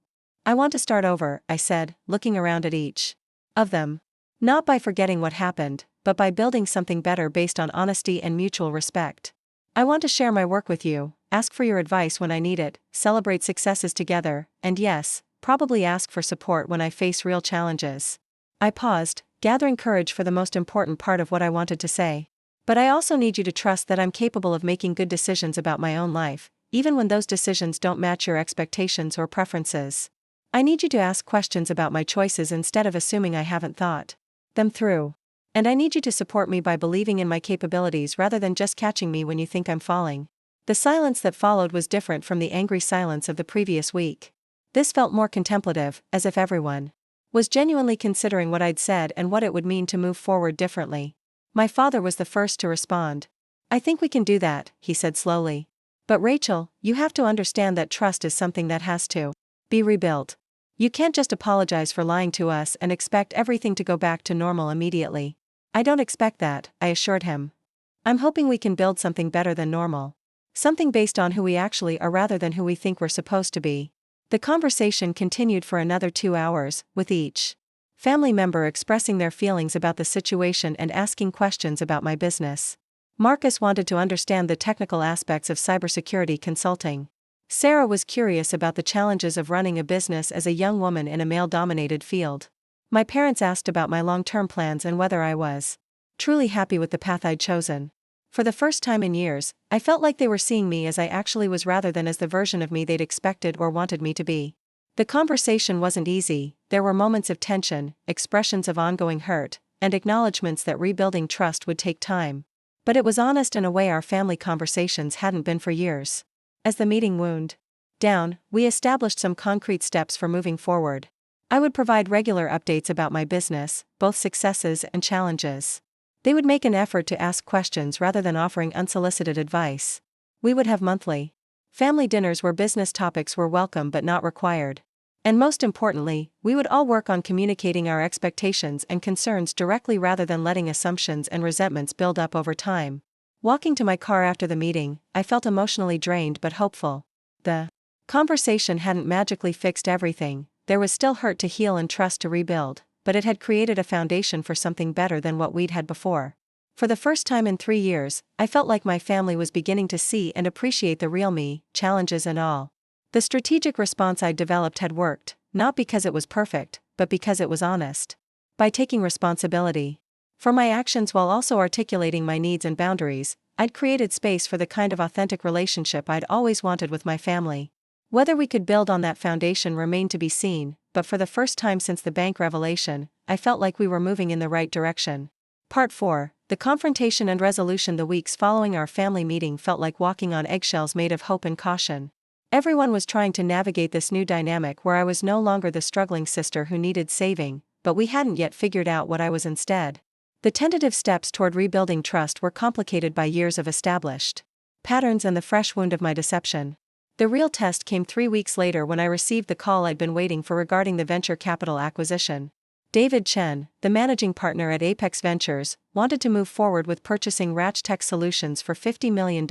"I want to start over," I said, looking around at each of them. "Not by forgetting what happened, but by building something better based on honesty and mutual respect. I want to share my work with you, ask for your advice when I need it, celebrate successes together, and yes, probably ask for support when I face real challenges." I paused, gathering courage for the most important part of what I wanted to say. "But I also need you to trust that I'm capable of making good decisions about my own life, even when those decisions don't match your expectations or preferences. I need you to ask questions about my choices instead of assuming I haven't thought them through. And I need you to support me by believing in my capabilities rather than just catching me when you think I'm falling." The silence that followed was different from the angry silence of the previous week. This felt more contemplative, as if everyone was genuinely considering what I'd said and what it would mean to move forward differently. My father was the first to respond. "I think we can do that," he said slowly. "But Rachel, you have to understand that trust is something that has to be rebuilt. You can't just apologize for lying to us and expect everything to go back to normal immediately." "I don't expect that," I assured him. "I'm hoping we can build something better than normal. Something based on who we actually are rather than who we think we're supposed to be." The conversation continued for another 2 hours, with each family member expressing their feelings about the situation and asking questions about my business. Marcus wanted to understand the technical aspects of cybersecurity consulting. Sarah was curious about the challenges of running a business as a young woman in a male-dominated field. My parents asked about my long-term plans and whether I was truly happy with the path I'd chosen. For the first time in years, I felt like they were seeing me as I actually was rather than as the version of me they'd expected or wanted me to be. The conversation wasn't easy, there were moments of tension, expressions of ongoing hurt, and acknowledgments that rebuilding trust would take time. But it was honest in a way our family conversations hadn't been for years. As the meeting wound down, we established some concrete steps for moving forward. I would provide regular updates about my business, both successes and challenges. They would make an effort to ask questions rather than offering unsolicited advice. We would have monthly family dinners where business topics were welcome but not required. And most importantly, we would all work on communicating our expectations and concerns directly rather than letting assumptions and resentments build up over time. Walking to my car after the meeting, I felt emotionally drained but hopeful. The conversation hadn't magically fixed everything, there was still hurt to heal and trust to rebuild, but it had created a foundation for something better than what we'd had before. For the first time in 3 years, I felt like my family was beginning to see and appreciate the real me, challenges and all. The strategic response I'd developed had worked, not because it was perfect, but because it was honest. By taking responsibility for my actions while also articulating my needs and boundaries, I'd created space for the kind of authentic relationship I'd always wanted with my family. Whether we could build on that foundation remained to be seen, but for the first time since the bank revelation, I felt like we were moving in the right direction. Part 4. The confrontation and resolution. The weeks following our family meeting felt like walking on eggshells made of hope and caution. Everyone was trying to navigate this new dynamic where I was no longer the struggling sister who needed saving, but we hadn't yet figured out what I was instead. The tentative steps toward rebuilding trust were complicated by years of established patterns and the fresh wound of my deception. The real test came 3 weeks later when I received the call I'd been waiting for regarding the venture capital acquisition. David Chen, the managing partner at Apex Ventures, wanted to move forward with purchasing Rachel Solutions for $50 million,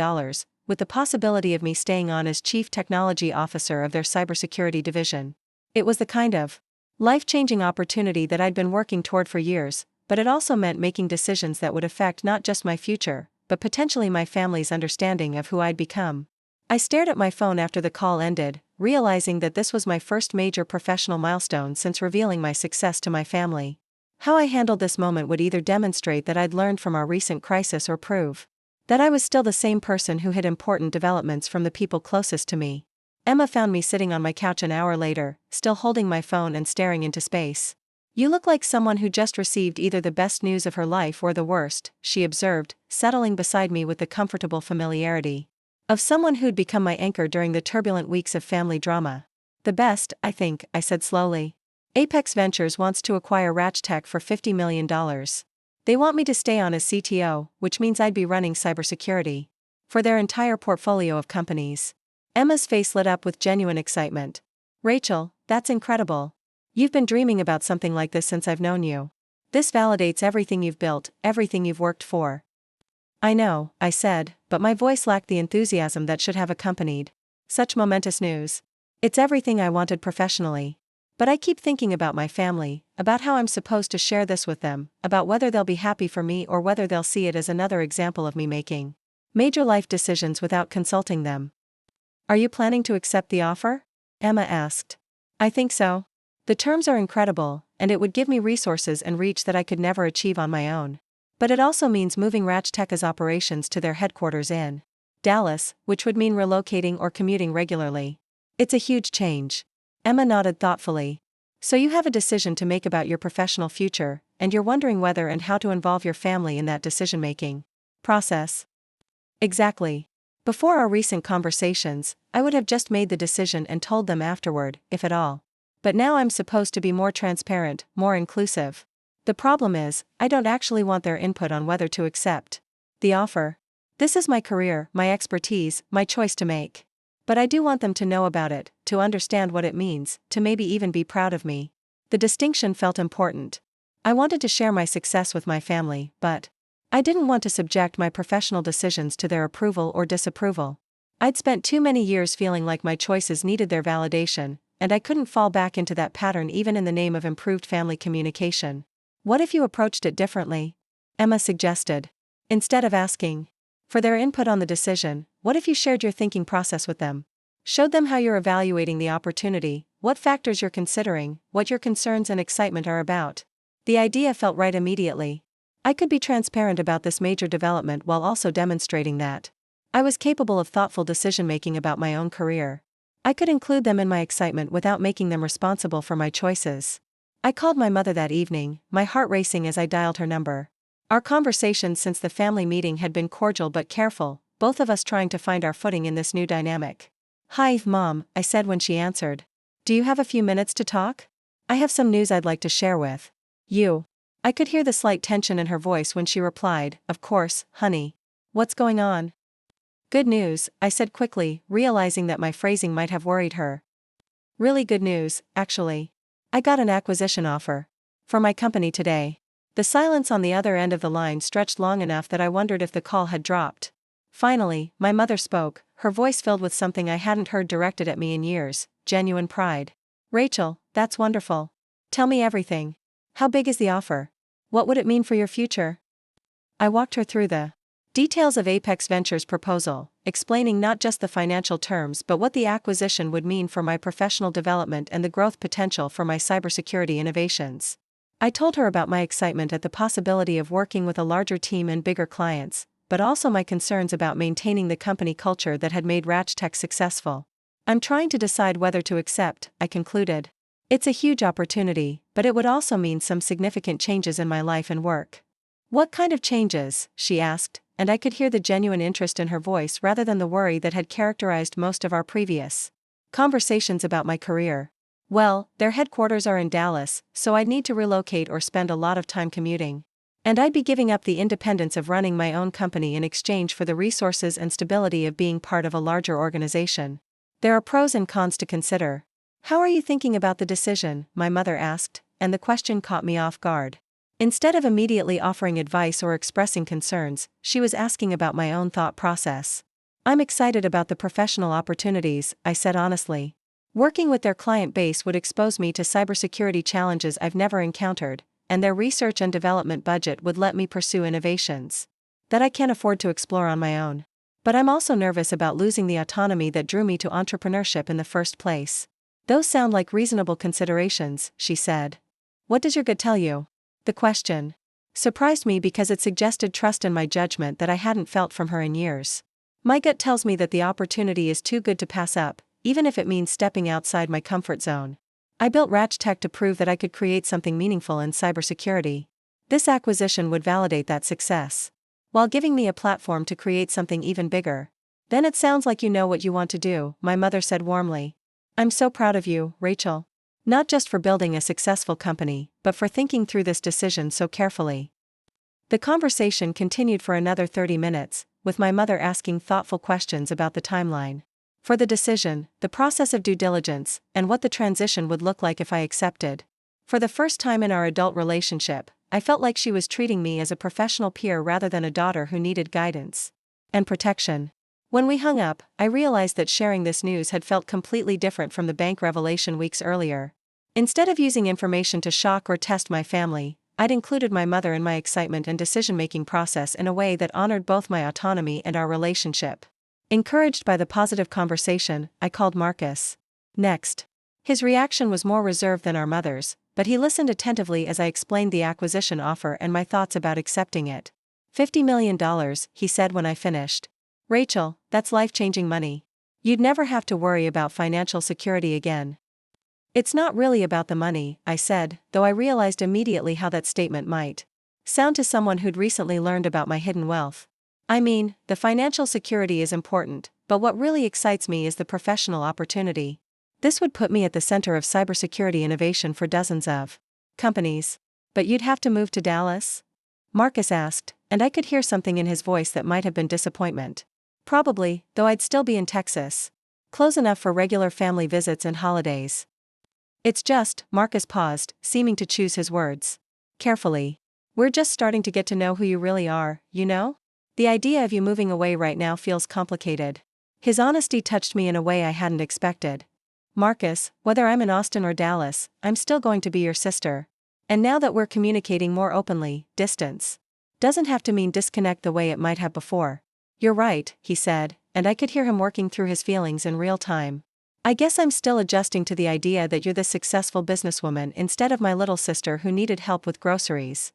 with the possibility of me staying on as Chief Technology Officer of their cybersecurity division. It was the kind of life-changing opportunity that I'd been working toward for years, but it also meant making decisions that would affect not just my future, but potentially my family's understanding of who I'd become. I stared at my phone after the call ended, realizing that this was my first major professional milestone since revealing my success to my family. How I handled this moment would either demonstrate that I'd learned from our recent crisis or prove that I was still the same person who hid important developments from the people closest to me. Emma found me sitting on my couch an hour later, still holding my phone and staring into space. "You look like someone who just received either the best news of her life or the worst," she observed, settling beside me with the comfortable familiarity of someone who'd become my anchor during the turbulent weeks of family drama. "The best, I think," I said slowly. "Apex Ventures wants to acquire Rachel for $50 million. They want me to stay on as CTO, which means I'd be running cybersecurity for their entire portfolio of companies." Emma's face lit up with genuine excitement. "Rachel, that's incredible. You've been dreaming about something like this since I've known you. This validates everything you've built, everything you've worked for." "I know," I said, but my voice lacked the enthusiasm that should have accompanied such momentous news. "It's everything I wanted professionally. But I keep thinking about my family, about how I'm supposed to share this with them, about whether they'll be happy for me or whether they'll see it as another example of me making major life decisions without consulting them." "Are you planning to accept the offer?" Emma asked. "I think so. The terms are incredible, and it would give me resources and reach that I could never achieve on my own. But it also means moving Rach's operations to their headquarters in Dallas, which would mean relocating or commuting regularly. It's a huge change." Emma nodded thoughtfully. "So you have a decision to make about your professional future, and you're wondering whether and how to involve your family in that decision-making process." "Exactly. Before our recent conversations, I would have just made the decision and told them afterward, if at all. But now I'm supposed to be more transparent, more inclusive. The problem is, I don't actually want their input on whether to accept the offer. This is my career, my expertise, my choice to make. But I do want them to know about it, to understand what it means, to maybe even be proud of me." The distinction felt important. I wanted to share my success with my family, but I didn't want to subject my professional decisions to their approval or disapproval. I'd spent too many years feeling like my choices needed their validation, and I couldn't fall back into that pattern even in the name of improved family communication. "What if you approached it differently?" Emma suggested. "Instead of asking for their input on the decision, what if you shared your thinking process with them? Showed them how you're evaluating the opportunity, what factors you're considering, what your concerns and excitement are about." The idea felt right immediately. I could be transparent about this major development while also demonstrating that I was capable of thoughtful decision-making about my own career. I could include them in my excitement without making them responsible for my choices. I called my mother that evening, my heart racing as I dialed her number. Our conversations since the family meeting had been cordial but careful, both of us trying to find our footing in this new dynamic. "Hi, Mom," I said when she answered. "Do you have a few minutes to talk? I have some news I'd like to share with you." I could hear the slight tension in her voice when she replied, "Of course, honey. What's going on?" "Good news," I said quickly, realizing that my phrasing might have worried her. "Really good news, actually. I got an acquisition offer for my company today." The silence on the other end of the line stretched long enough that I wondered if the call had dropped. Finally, my mother spoke, her voice filled with something I hadn't heard directed at me in years, genuine pride. "Rachel, that's wonderful. Tell me everything. How big is the offer? What would it mean for your future?" I walked her through the Details of Apex Ventures' proposal, explaining not just the financial terms but what the acquisition would mean for my professional development and the growth potential for my cybersecurity innovations. I told her about my excitement at the possibility of working with a larger team and bigger clients, but also my concerns about maintaining the company culture that had made Rachel successful. I'm trying to decide whether to accept, I concluded. It's a huge opportunity, but it would also mean some significant changes in my life and work. What kind of changes? She asked, and I could hear the genuine interest in her voice rather than the worry that had characterized most of our previous conversations about my career. Well, their headquarters are in Dallas, so I'd need to relocate or spend a lot of time commuting. And I'd be giving up the independence of running my own company in exchange for the resources and stability of being part of a larger organization. There are pros and cons to consider. How are you thinking about the decision? My mother asked, and the question caught me off guard. Instead of immediately offering advice or expressing concerns, she was asking about my own thought process. I'm excited about the professional opportunities, I said honestly. Working with their client base would expose me to cybersecurity challenges I've never encountered, and their research and development budget would let me pursue innovations that I can't afford to explore on my own. But I'm also nervous about losing the autonomy that drew me to entrepreneurship in the first place. Those sound like reasonable considerations, she said. What does your gut tell you? The question surprised me because it suggested trust in my judgment that I hadn't felt from her in years. My gut tells me that the opportunity is too good to pass up, even if it means stepping outside my comfort zone. I built Rachel to prove that I could create something meaningful in cybersecurity. This acquisition would validate that success, while giving me a platform to create something even bigger. Then it sounds like you know what you want to do, my mother said warmly. I'm so proud of you, Rachel. Not just for building a successful company, but for thinking through this decision so carefully. The conversation continued for another 30 minutes, with my mother asking thoughtful questions about the timeline for the decision, the process of due diligence, and what the transition would look like if I accepted. For the first time in our adult relationship, I felt like she was treating me as a professional peer rather than a daughter who needed guidance and protection. When we hung up, I realized that sharing this news had felt completely different from the bank revelation weeks earlier. Instead of using information to shock or test my family, I'd included my mother in my excitement and decision-making process in a way that honored both my autonomy and our relationship. Encouraged by the positive conversation, I called Marcus next. His reaction was more reserved than our mother's, but he listened attentively as I explained the acquisition offer and my thoughts about accepting it. $50 million, he said when I finished. Rachel, that's life-changing money. You'd never have to worry about financial security again. It's not really about the money, I said, though I realized immediately how that statement might sound to someone who'd recently learned about my hidden wealth. I mean, the financial security is important, but what really excites me is the professional opportunity. This would put me at the center of cybersecurity innovation for dozens of companies. But you'd have to move to Dallas? Marcus asked, and I could hear something in his voice that might have been disappointment. Probably, though I'd still be in Texas. Close enough for regular family visits and holidays. It's just, Marcus paused, seeming to choose his words carefully. We're just starting to get to know who you really are, you know? The idea of you moving away right now feels complicated. His honesty touched me in a way I hadn't expected. Marcus, whether I'm in Austin or Dallas, I'm still going to be your sister. And now that we're communicating more openly, distance doesn't have to mean disconnect the way it might have before. You're right, he said, and I could hear him working through his feelings in real time. I guess I'm still adjusting to the idea that you're the successful businesswoman instead of my little sister who needed help with groceries.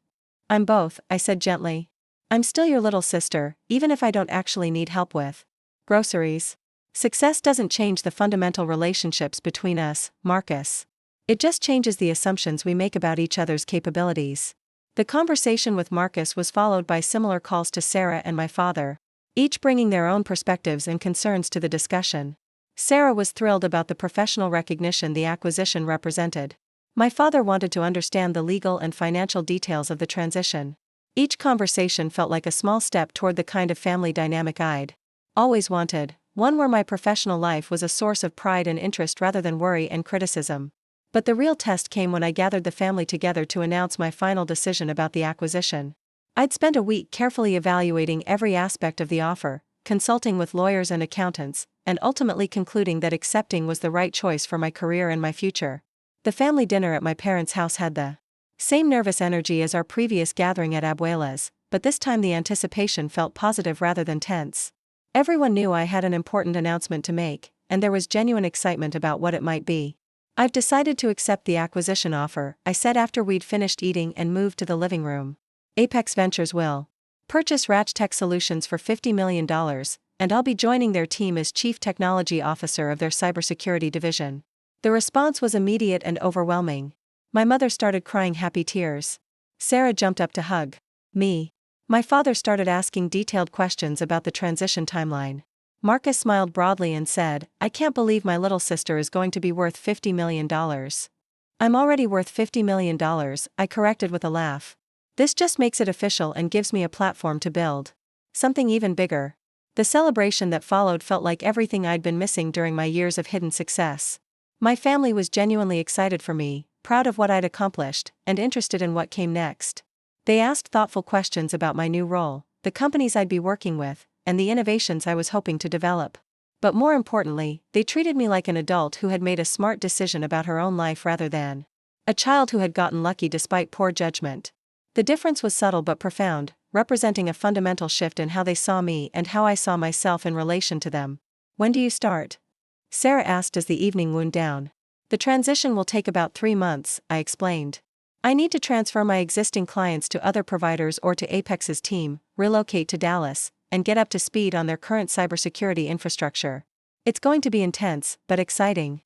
I'm both, I said gently. I'm still your little sister, even if I don't actually need help with groceries. Success doesn't change the fundamental relationships between us, Marcus. It just changes the assumptions we make about each other's capabilities. The conversation with Marcus was followed by similar calls to Sarah and my father, each bringing their own perspectives and concerns to the discussion. Sarah was thrilled about the professional recognition the acquisition represented. My father wanted to understand the legal and financial details of the transition. Each conversation felt like a small step toward the kind of family dynamic I'd always wanted, one where my professional life was a source of pride and interest rather than worry and criticism. But the real test came when I gathered the family together to announce my final decision about the acquisition. I'd spent a week carefully evaluating every aspect of the offer, consulting with lawyers and accountants, and ultimately concluding that accepting was the right choice for my career and my future. The family dinner at my parents' house had the same nervous energy as our previous gathering at Abuela's, but this time the anticipation felt positive rather than tense. Everyone knew I had an important announcement to make, and there was genuine excitement about what it might be. "I've decided to accept the acquisition offer," I said after we'd finished eating and moved to the living room. "Apex Ventures will purchase Rachel Solutions for $50 million, and I'll be joining their team as Chief Technology Officer of their cybersecurity division." The response was immediate and overwhelming. My mother started crying happy tears. Sarah jumped up to hug me. My father started asking detailed questions about the transition timeline. Marcus smiled broadly and said, "I can't believe my little sister is going to be worth $50 million. "I'm already worth $50 million, I corrected with a laugh. "This just makes it official and gives me a platform to build something even bigger." The celebration that followed felt like everything I'd been missing during my years of hidden success. My family was genuinely excited for me, proud of what I'd accomplished, and interested in what came next. They asked thoughtful questions about my new role, the companies I'd be working with, and the innovations I was hoping to develop. But more importantly, they treated me like an adult who had made a smart decision about her own life rather than a child who had gotten lucky despite poor judgment. The difference was subtle but profound, representing a fundamental shift in how they saw me and how I saw myself in relation to them. "When do you start?" Sarah asked as the evening wound down. "The transition will take about 3 months, I explained. "I need to transfer my existing clients to other providers or to Apex's team, relocate to Dallas, and get up to speed on their current cybersecurity infrastructure. It's going to be intense, but exciting.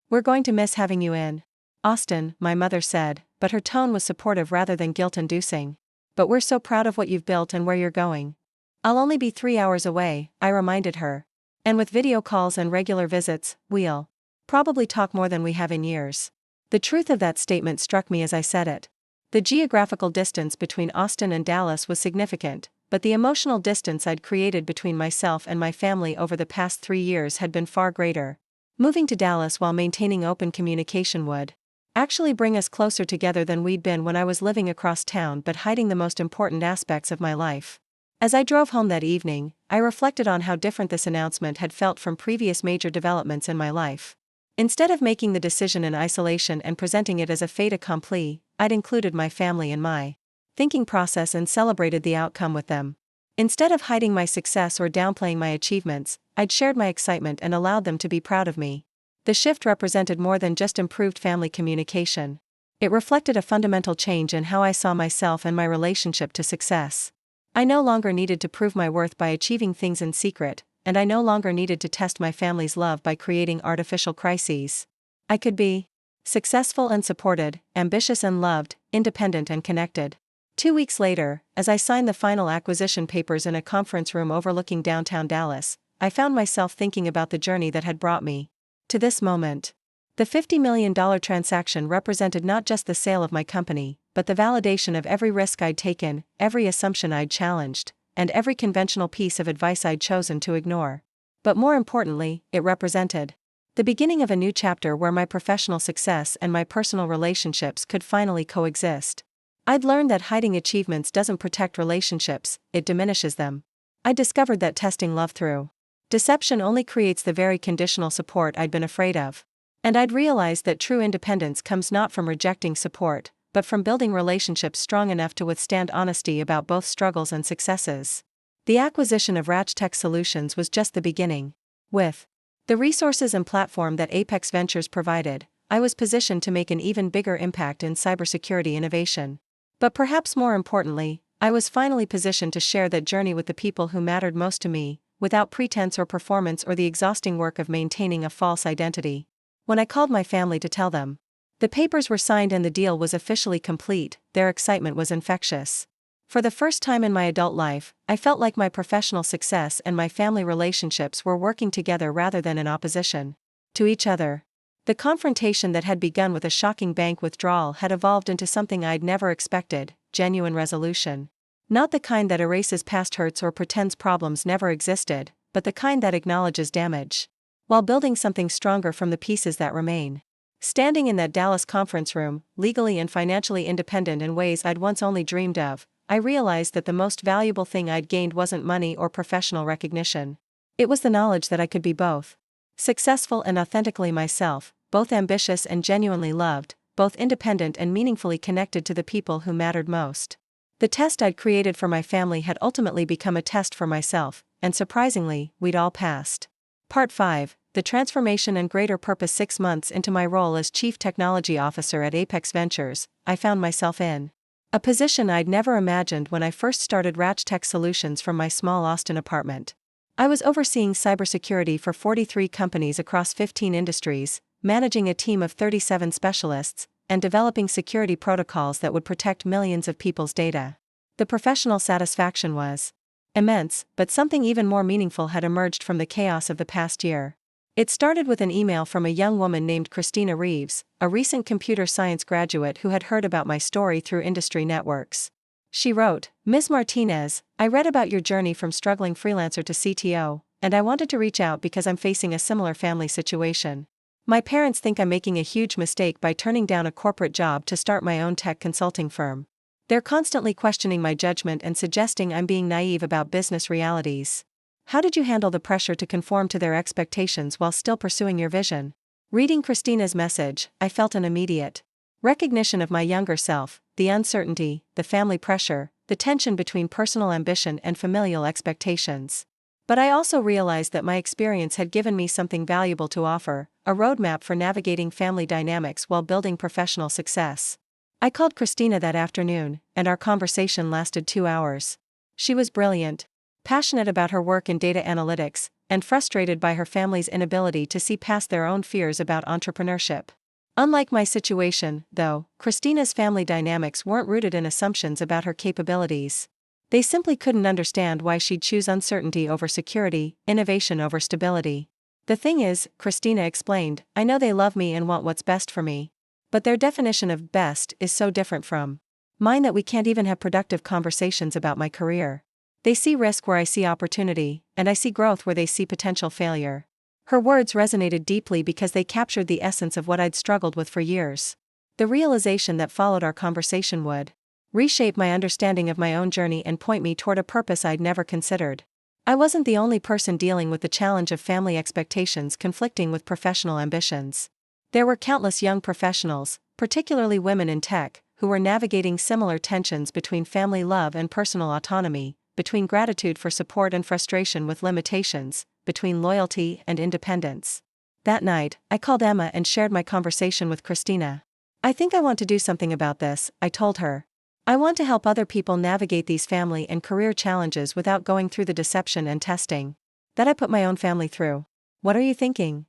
We're going to miss having you in Austin," my mother said, but her tone was supportive rather than guilt-inducing. "But we're so proud of what you've built and where you're going." "I'll only be 3 hours away," I reminded her. "And with video calls and regular visits, we'll probably talk more than we have in years." The truth of that statement struck me as I said it. The geographical distance between Austin and Dallas was significant, but the emotional distance I'd created between myself and my family over the past 3 years had been far greater. Moving to Dallas while maintaining open communication would actually bring us closer together than we'd been when I was living across town but hiding the most important aspects of my life. As I drove home that evening, I reflected on how different this announcement had felt from previous major developments in my life. Instead of making the decision in isolation and presenting it as a fait accompli, I'd included my family in my thinking process and celebrated the outcome with them. Instead of hiding my success or downplaying my achievements, I'd shared my excitement and allowed them to be proud of me. The shift represented more than just improved family communication. It reflected a fundamental change in how I saw myself and my relationship to success. I no longer needed to prove my worth by achieving things in secret, and I no longer needed to test my family's love by creating artificial crises. I could be successful and supported, ambitious and loved, independent and connected. 2 weeks later, as I signed the final acquisition papers in a conference room overlooking downtown Dallas, I found myself thinking about the journey that had brought me to this moment. The $50 million transaction represented not just the sale of my company, but the validation of every risk I'd taken, every assumption I'd challenged, and every conventional piece of advice I'd chosen to ignore. But more importantly, it represented the beginning of a new chapter where my professional success and my personal relationships could finally coexist. I'd learned that hiding achievements doesn't protect relationships, it diminishes them. I discovered that testing love through deception only creates the very conditional support I'd been afraid of. And I'd realized that true independence comes not from rejecting support, but from building relationships strong enough to withstand honesty about both struggles and successes. The acquisition of Rachel Solutions was just the beginning. With the resources and platform that Apex Ventures provided, I was positioned to make an even bigger impact in cybersecurity innovation. But perhaps more importantly, I was finally positioned to share that journey with the people who mattered most to me, without pretense or performance or the exhausting work of maintaining a false identity. When I called my family to tell them the papers were signed and the deal was officially complete, their excitement was infectious. For the first time in my adult life, I felt like my professional success and my family relationships were working together rather than in opposition to each other. The confrontation that had begun with a shocking bank withdrawal had evolved into something I'd never expected: genuine resolution. Not the kind that erases past hurts or pretends problems never existed, but the kind that acknowledges damage, while building something stronger from the pieces that remain. Standing in that Dallas conference room, legally and financially independent in ways I'd once only dreamed of, I realized that the most valuable thing I'd gained wasn't money or professional recognition. It was the knowledge that I could be both successful and authentically myself, both ambitious and genuinely loved, both independent and meaningfully connected to the people who mattered most. The test I'd created for my family had ultimately become a test for myself, and surprisingly, we'd all passed. Part 5, The Transformation and Greater Purpose. 6 months into my role as Chief Technology Officer at Apex Ventures, I found myself in a position I'd never imagined when I first started Rach Tech Solutions from my small Austin apartment. I was overseeing cybersecurity for 43 companies across 15 industries, managing a team of 37 specialists, and developing security protocols that would protect millions of people's data. The professional satisfaction was immense, but something even more meaningful had emerged from the chaos of the past year. It started with an email from a young woman named Christina Reeves, a recent computer science graduate who had heard about my story through industry networks. She wrote, "Ms. Martinez, I read about your journey from struggling freelancer to CTO, and I wanted to reach out because I'm facing a similar family situation. My parents think I'm making a huge mistake by turning down a corporate job to start my own tech consulting firm. They're constantly questioning my judgment and suggesting I'm being naive about business realities. How did you handle the pressure to conform to their expectations while still pursuing your vision?" Reading Christina's message, I felt an immediate recognition of my younger self, the uncertainty, the family pressure, the tension between personal ambition and familial expectations. But I also realized that my experience had given me something valuable to offer, a roadmap for navigating family dynamics while building professional success. I called Christina that afternoon, and our conversation lasted 2 hours. She was brilliant, passionate about her work in data analytics, and frustrated by her family's inability to see past their own fears about entrepreneurship. Unlike my situation, though, Christina's family dynamics weren't rooted in assumptions about her capabilities. They simply couldn't understand why she'd choose uncertainty over security, innovation over stability. "The thing is," Christina explained, "I know they love me and want what's best for me. But their definition of best is so different from mine that we can't even have productive conversations about my career. They see risk where I see opportunity, and I see growth where they see potential failure." Her words resonated deeply because they captured the essence of what I'd struggled with for years. The realization that followed our conversation would reshape my understanding of my own journey and point me toward a purpose I'd never considered. I wasn't the only person dealing with the challenge of family expectations conflicting with professional ambitions. There were countless young professionals, particularly women in tech, who were navigating similar tensions between family love and personal autonomy, between gratitude for support and frustration with limitations, between loyalty and independence. That night, I called Emma and shared my conversation with Christina. "I think I want to do something about this," I told her. "I want to help other people navigate these family and career challenges without going through the deception and testing that I put my own family through. What are you thinking?"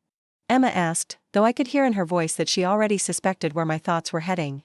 Emma asked, though I could hear in her voice that she already suspected where my thoughts were heading.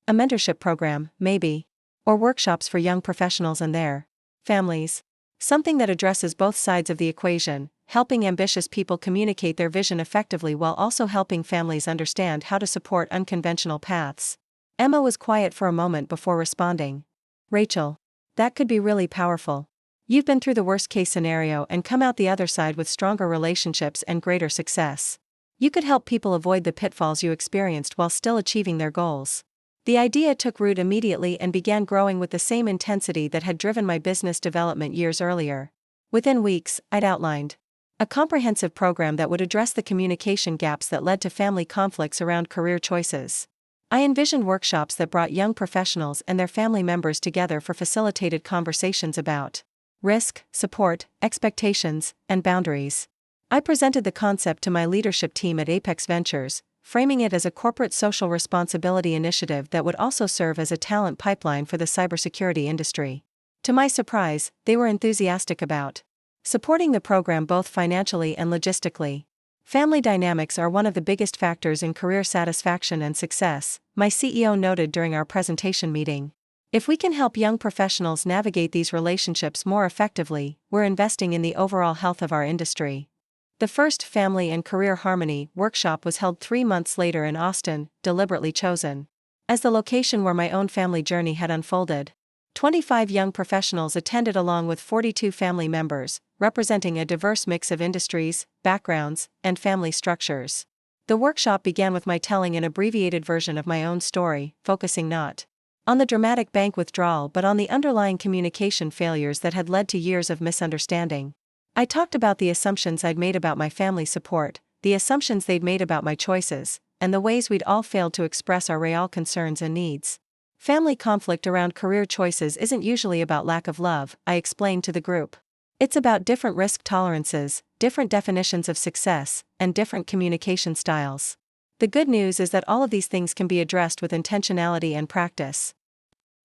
"A mentorship program, maybe. Or workshops for young professionals and their families. Something that addresses both sides of the equation, helping ambitious people communicate their vision effectively while also helping families understand how to support unconventional paths." Emma was quiet for a moment before responding. "Rachel, that could be really powerful. You've been through the worst-case scenario and come out the other side with stronger relationships and greater success. You could help people avoid the pitfalls you experienced while still achieving their goals." The idea took root immediately and began growing with the same intensity that had driven my business development years earlier. Within weeks, I'd outlined a comprehensive program that would address the communication gaps that led to family conflicts around career choices. I envisioned workshops that brought young professionals and their family members together for facilitated conversations about risk, support, expectations, and boundaries. I presented the concept to my leadership team at Apex Ventures, framing it as a corporate social responsibility initiative that would also serve as a talent pipeline for the cybersecurity industry. To my surprise, they were enthusiastic about supporting the program both financially and logistically. "Family dynamics are one of the biggest factors in career satisfaction and success," my CEO noted during our presentation meeting. "If we can help young professionals navigate these relationships more effectively, we're investing in the overall health of our industry." The first Family and Career Harmony workshop was held 3 months later in Austin, deliberately chosen as the location where my own family journey had unfolded. 25 young professionals attended along with 42 family members, representing a diverse mix of industries, backgrounds, and family structures. The workshop began with my telling an abbreviated version of my own story, focusing not on the dramatic bank withdrawal but on the underlying communication failures that had led to years of misunderstanding. I talked about the assumptions I'd made about my family support, the assumptions they'd made about my choices, and the ways we'd all failed to express our real concerns and needs. Family conflict around career choices isn't usually about lack of love, I explained to the group. It's about different risk tolerances, different definitions of success, and different communication styles. The good news is that all of these things can be addressed with intentionality and practice.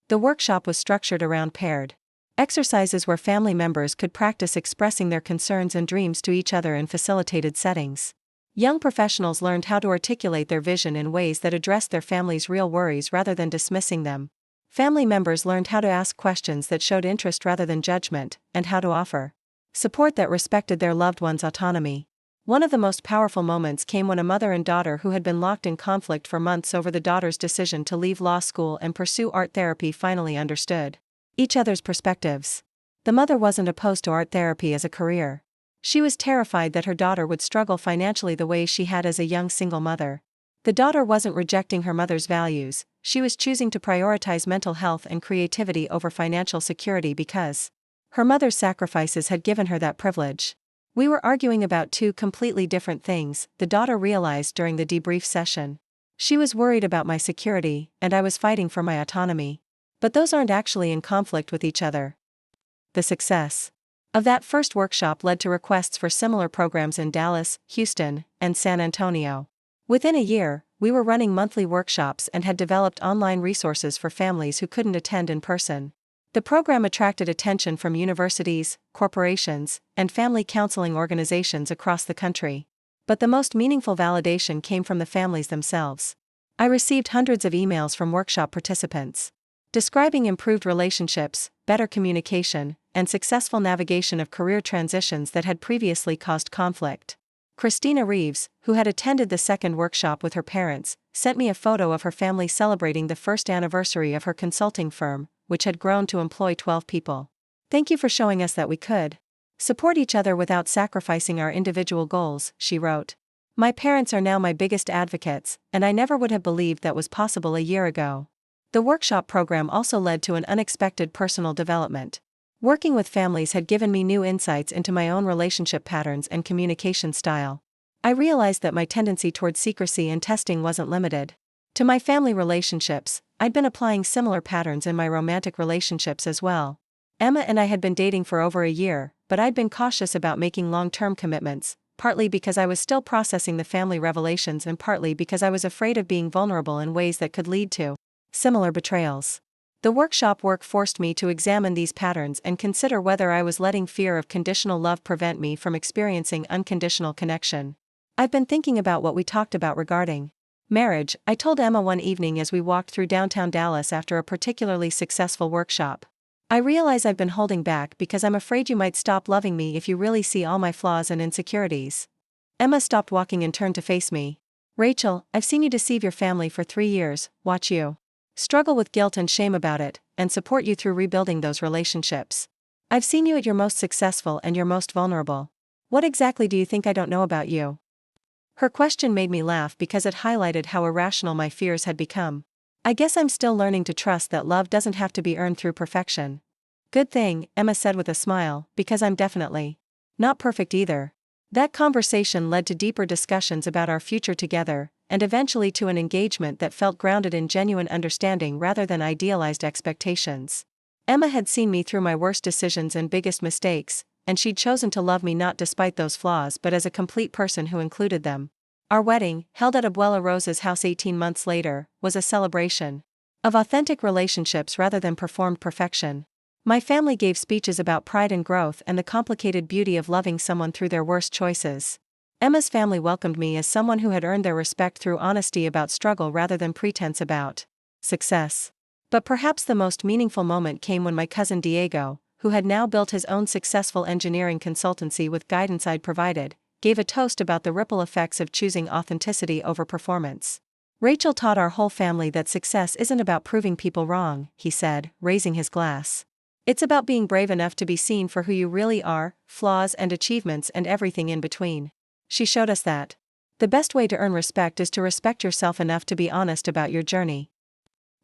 The workshop was structured around paired exercises where family members could practice expressing their concerns and dreams to each other in facilitated settings. Young professionals learned how to articulate their vision in ways that addressed their family's real worries rather than dismissing them. Family members learned how to ask questions that showed interest rather than judgment, and how to offer support that respected their loved one's autonomy. One of the most powerful moments came when a mother and daughter who had been locked in conflict for months over the daughter's decision to leave law school and pursue art therapy finally understood each other's perspectives. The mother wasn't opposed to art therapy as a career. She was terrified that her daughter would struggle financially the way she had as a young single mother. The daughter wasn't rejecting her mother's values, she was choosing to prioritize mental health and creativity over financial security because her mother's sacrifices had given her that privilege. We were arguing about two completely different things, the daughter realized during the debrief session. She was worried about my security, and I was fighting for my autonomy. But those aren't actually in conflict with each other. The success of that first workshop led to requests for similar programs in Dallas, Houston, and San Antonio. Within a year, we were running monthly workshops and had developed online resources for families who couldn't attend in person. The program attracted attention from universities, corporations, and family counseling organizations across the country. But the most meaningful validation came from the families themselves. I received hundreds of emails from workshop participants describing improved relationships, better communication, and successful navigation of career transitions that had previously caused conflict. Christina Reeves, who had attended the second workshop with her parents, sent me a photo of her family celebrating the first anniversary of her consulting firm, which had grown to employ 12 people. "Thank you for showing us that we could support each other without sacrificing our individual goals," she wrote. "My parents are now my biggest advocates, and I never would have believed that was possible a year ago." The workshop program also led to an unexpected personal development. Working with families had given me new insights into my own relationship patterns and communication style. I realized that my tendency toward secrecy and testing wasn't limited to my family relationships. I'd been applying similar patterns in my romantic relationships as well. Emma and I had been dating for over a year, but I'd been cautious about making long-term commitments, partly because I was still processing the family revelations and partly because I was afraid of being vulnerable in ways that could lead to similar betrayals. The workshop work forced me to examine these patterns and consider whether I was letting fear of conditional love prevent me from experiencing unconditional connection. "I've been thinking about what we talked about regarding marriage," I told Emma one evening as we walked through downtown Dallas after a particularly successful workshop. "I realize I've been holding back because I'm afraid you might stop loving me if you really see all my flaws and insecurities." Emma stopped walking and turned to face me. "Rachel, I've seen you deceive your family for 3 years, watch you struggle with guilt and shame about it, and support you through rebuilding those relationships. I've seen you at your most successful and your most vulnerable. What exactly do you think I don't know about you?" Her question made me laugh because it highlighted how irrational my fears had become. "I guess I'm still learning to trust that love doesn't have to be earned through perfection." "Good thing," Emma said with a smile, "because I'm definitely not perfect either." That conversation led to deeper discussions about our future together, and eventually to an engagement that felt grounded in genuine understanding rather than idealized expectations. Emma had seen me through my worst decisions and biggest mistakes, and she'd chosen to love me not despite those flaws but as a complete person who included them. Our wedding, held at Abuela Rosa's house 18 months later, was a celebration of authentic relationships rather than performed perfection. My family gave speeches about pride and growth and the complicated beauty of loving someone through their worst choices. Emma's family welcomed me as someone who had earned their respect through honesty about struggle rather than pretense about success. But perhaps the most meaningful moment came when my cousin Diego, who had now built his own successful engineering consultancy with guidance I'd provided, gave a toast about the ripple effects of choosing authenticity over performance. "Rachel taught our whole family that success isn't about proving people wrong," he said, raising his glass. "It's about being brave enough to be seen for who you really are, flaws and achievements and everything in between." She showed us that the best way to earn respect is to respect yourself enough to be honest about your journey.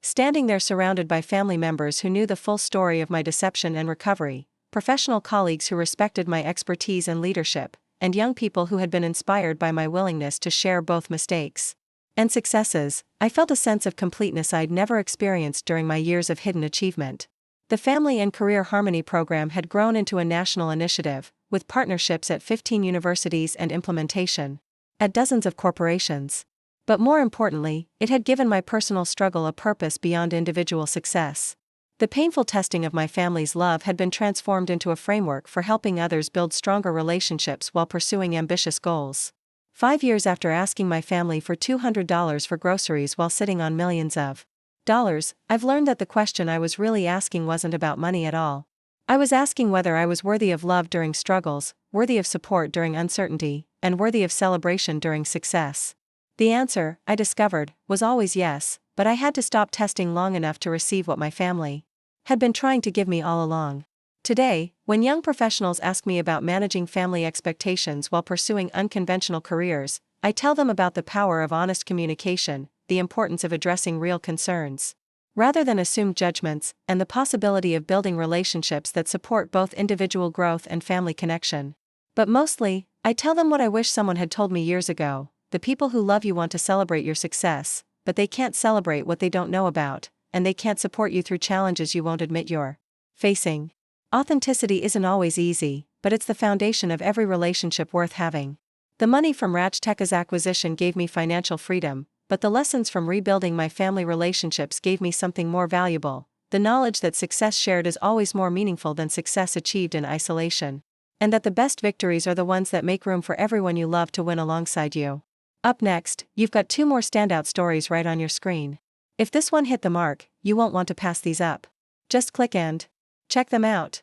Standing there surrounded by family members who knew the full story of my deception and recovery, professional colleagues who respected my expertise and leadership, and young people who had been inspired by my willingness to share both mistakes and successes, I felt a sense of completeness I'd never experienced during my years of hidden achievement. The Family and Career Harmony program had grown into a national initiative, with partnerships at 15 universities and implementation at dozens of corporations. But more importantly, it had given my personal struggle a purpose beyond individual success. The painful testing of my family's love had been transformed into a framework for helping others build stronger relationships while pursuing ambitious goals. 5 years after asking my family for $200 for groceries while sitting on millions of dollars, I've learned that the question I was really asking wasn't about money at all. I was asking whether I was worthy of love during struggles, worthy of support during uncertainty, and worthy of celebration during success. The answer, I discovered, was always yes, but I had to stop testing long enough to receive what my family had been trying to give me all along. Today, when young professionals ask me about managing family expectations while pursuing unconventional careers, I tell them about the power of honest communication, the importance of addressing real concerns rather than assumed judgments, and the possibility of building relationships that support both individual growth and family connection. But mostly, I tell them what I wish someone had told me years ago: the people who love you want to celebrate your success, but they can't celebrate what they don't know about, and they can't support you through challenges you won't admit you're facing. Authenticity isn't always easy, but it's the foundation of every relationship worth having. The money from Rachtek's acquisition gave me financial freedom, but the lessons from rebuilding my family relationships gave me something more valuable: the knowledge that success shared is always more meaningful than success achieved in isolation. And that the best victories are the ones that make room for everyone you love to win alongside you. Up next, you've got 2 more standout stories right on your screen. If this one hit the mark, you won't want to pass these up. Just click and check them out.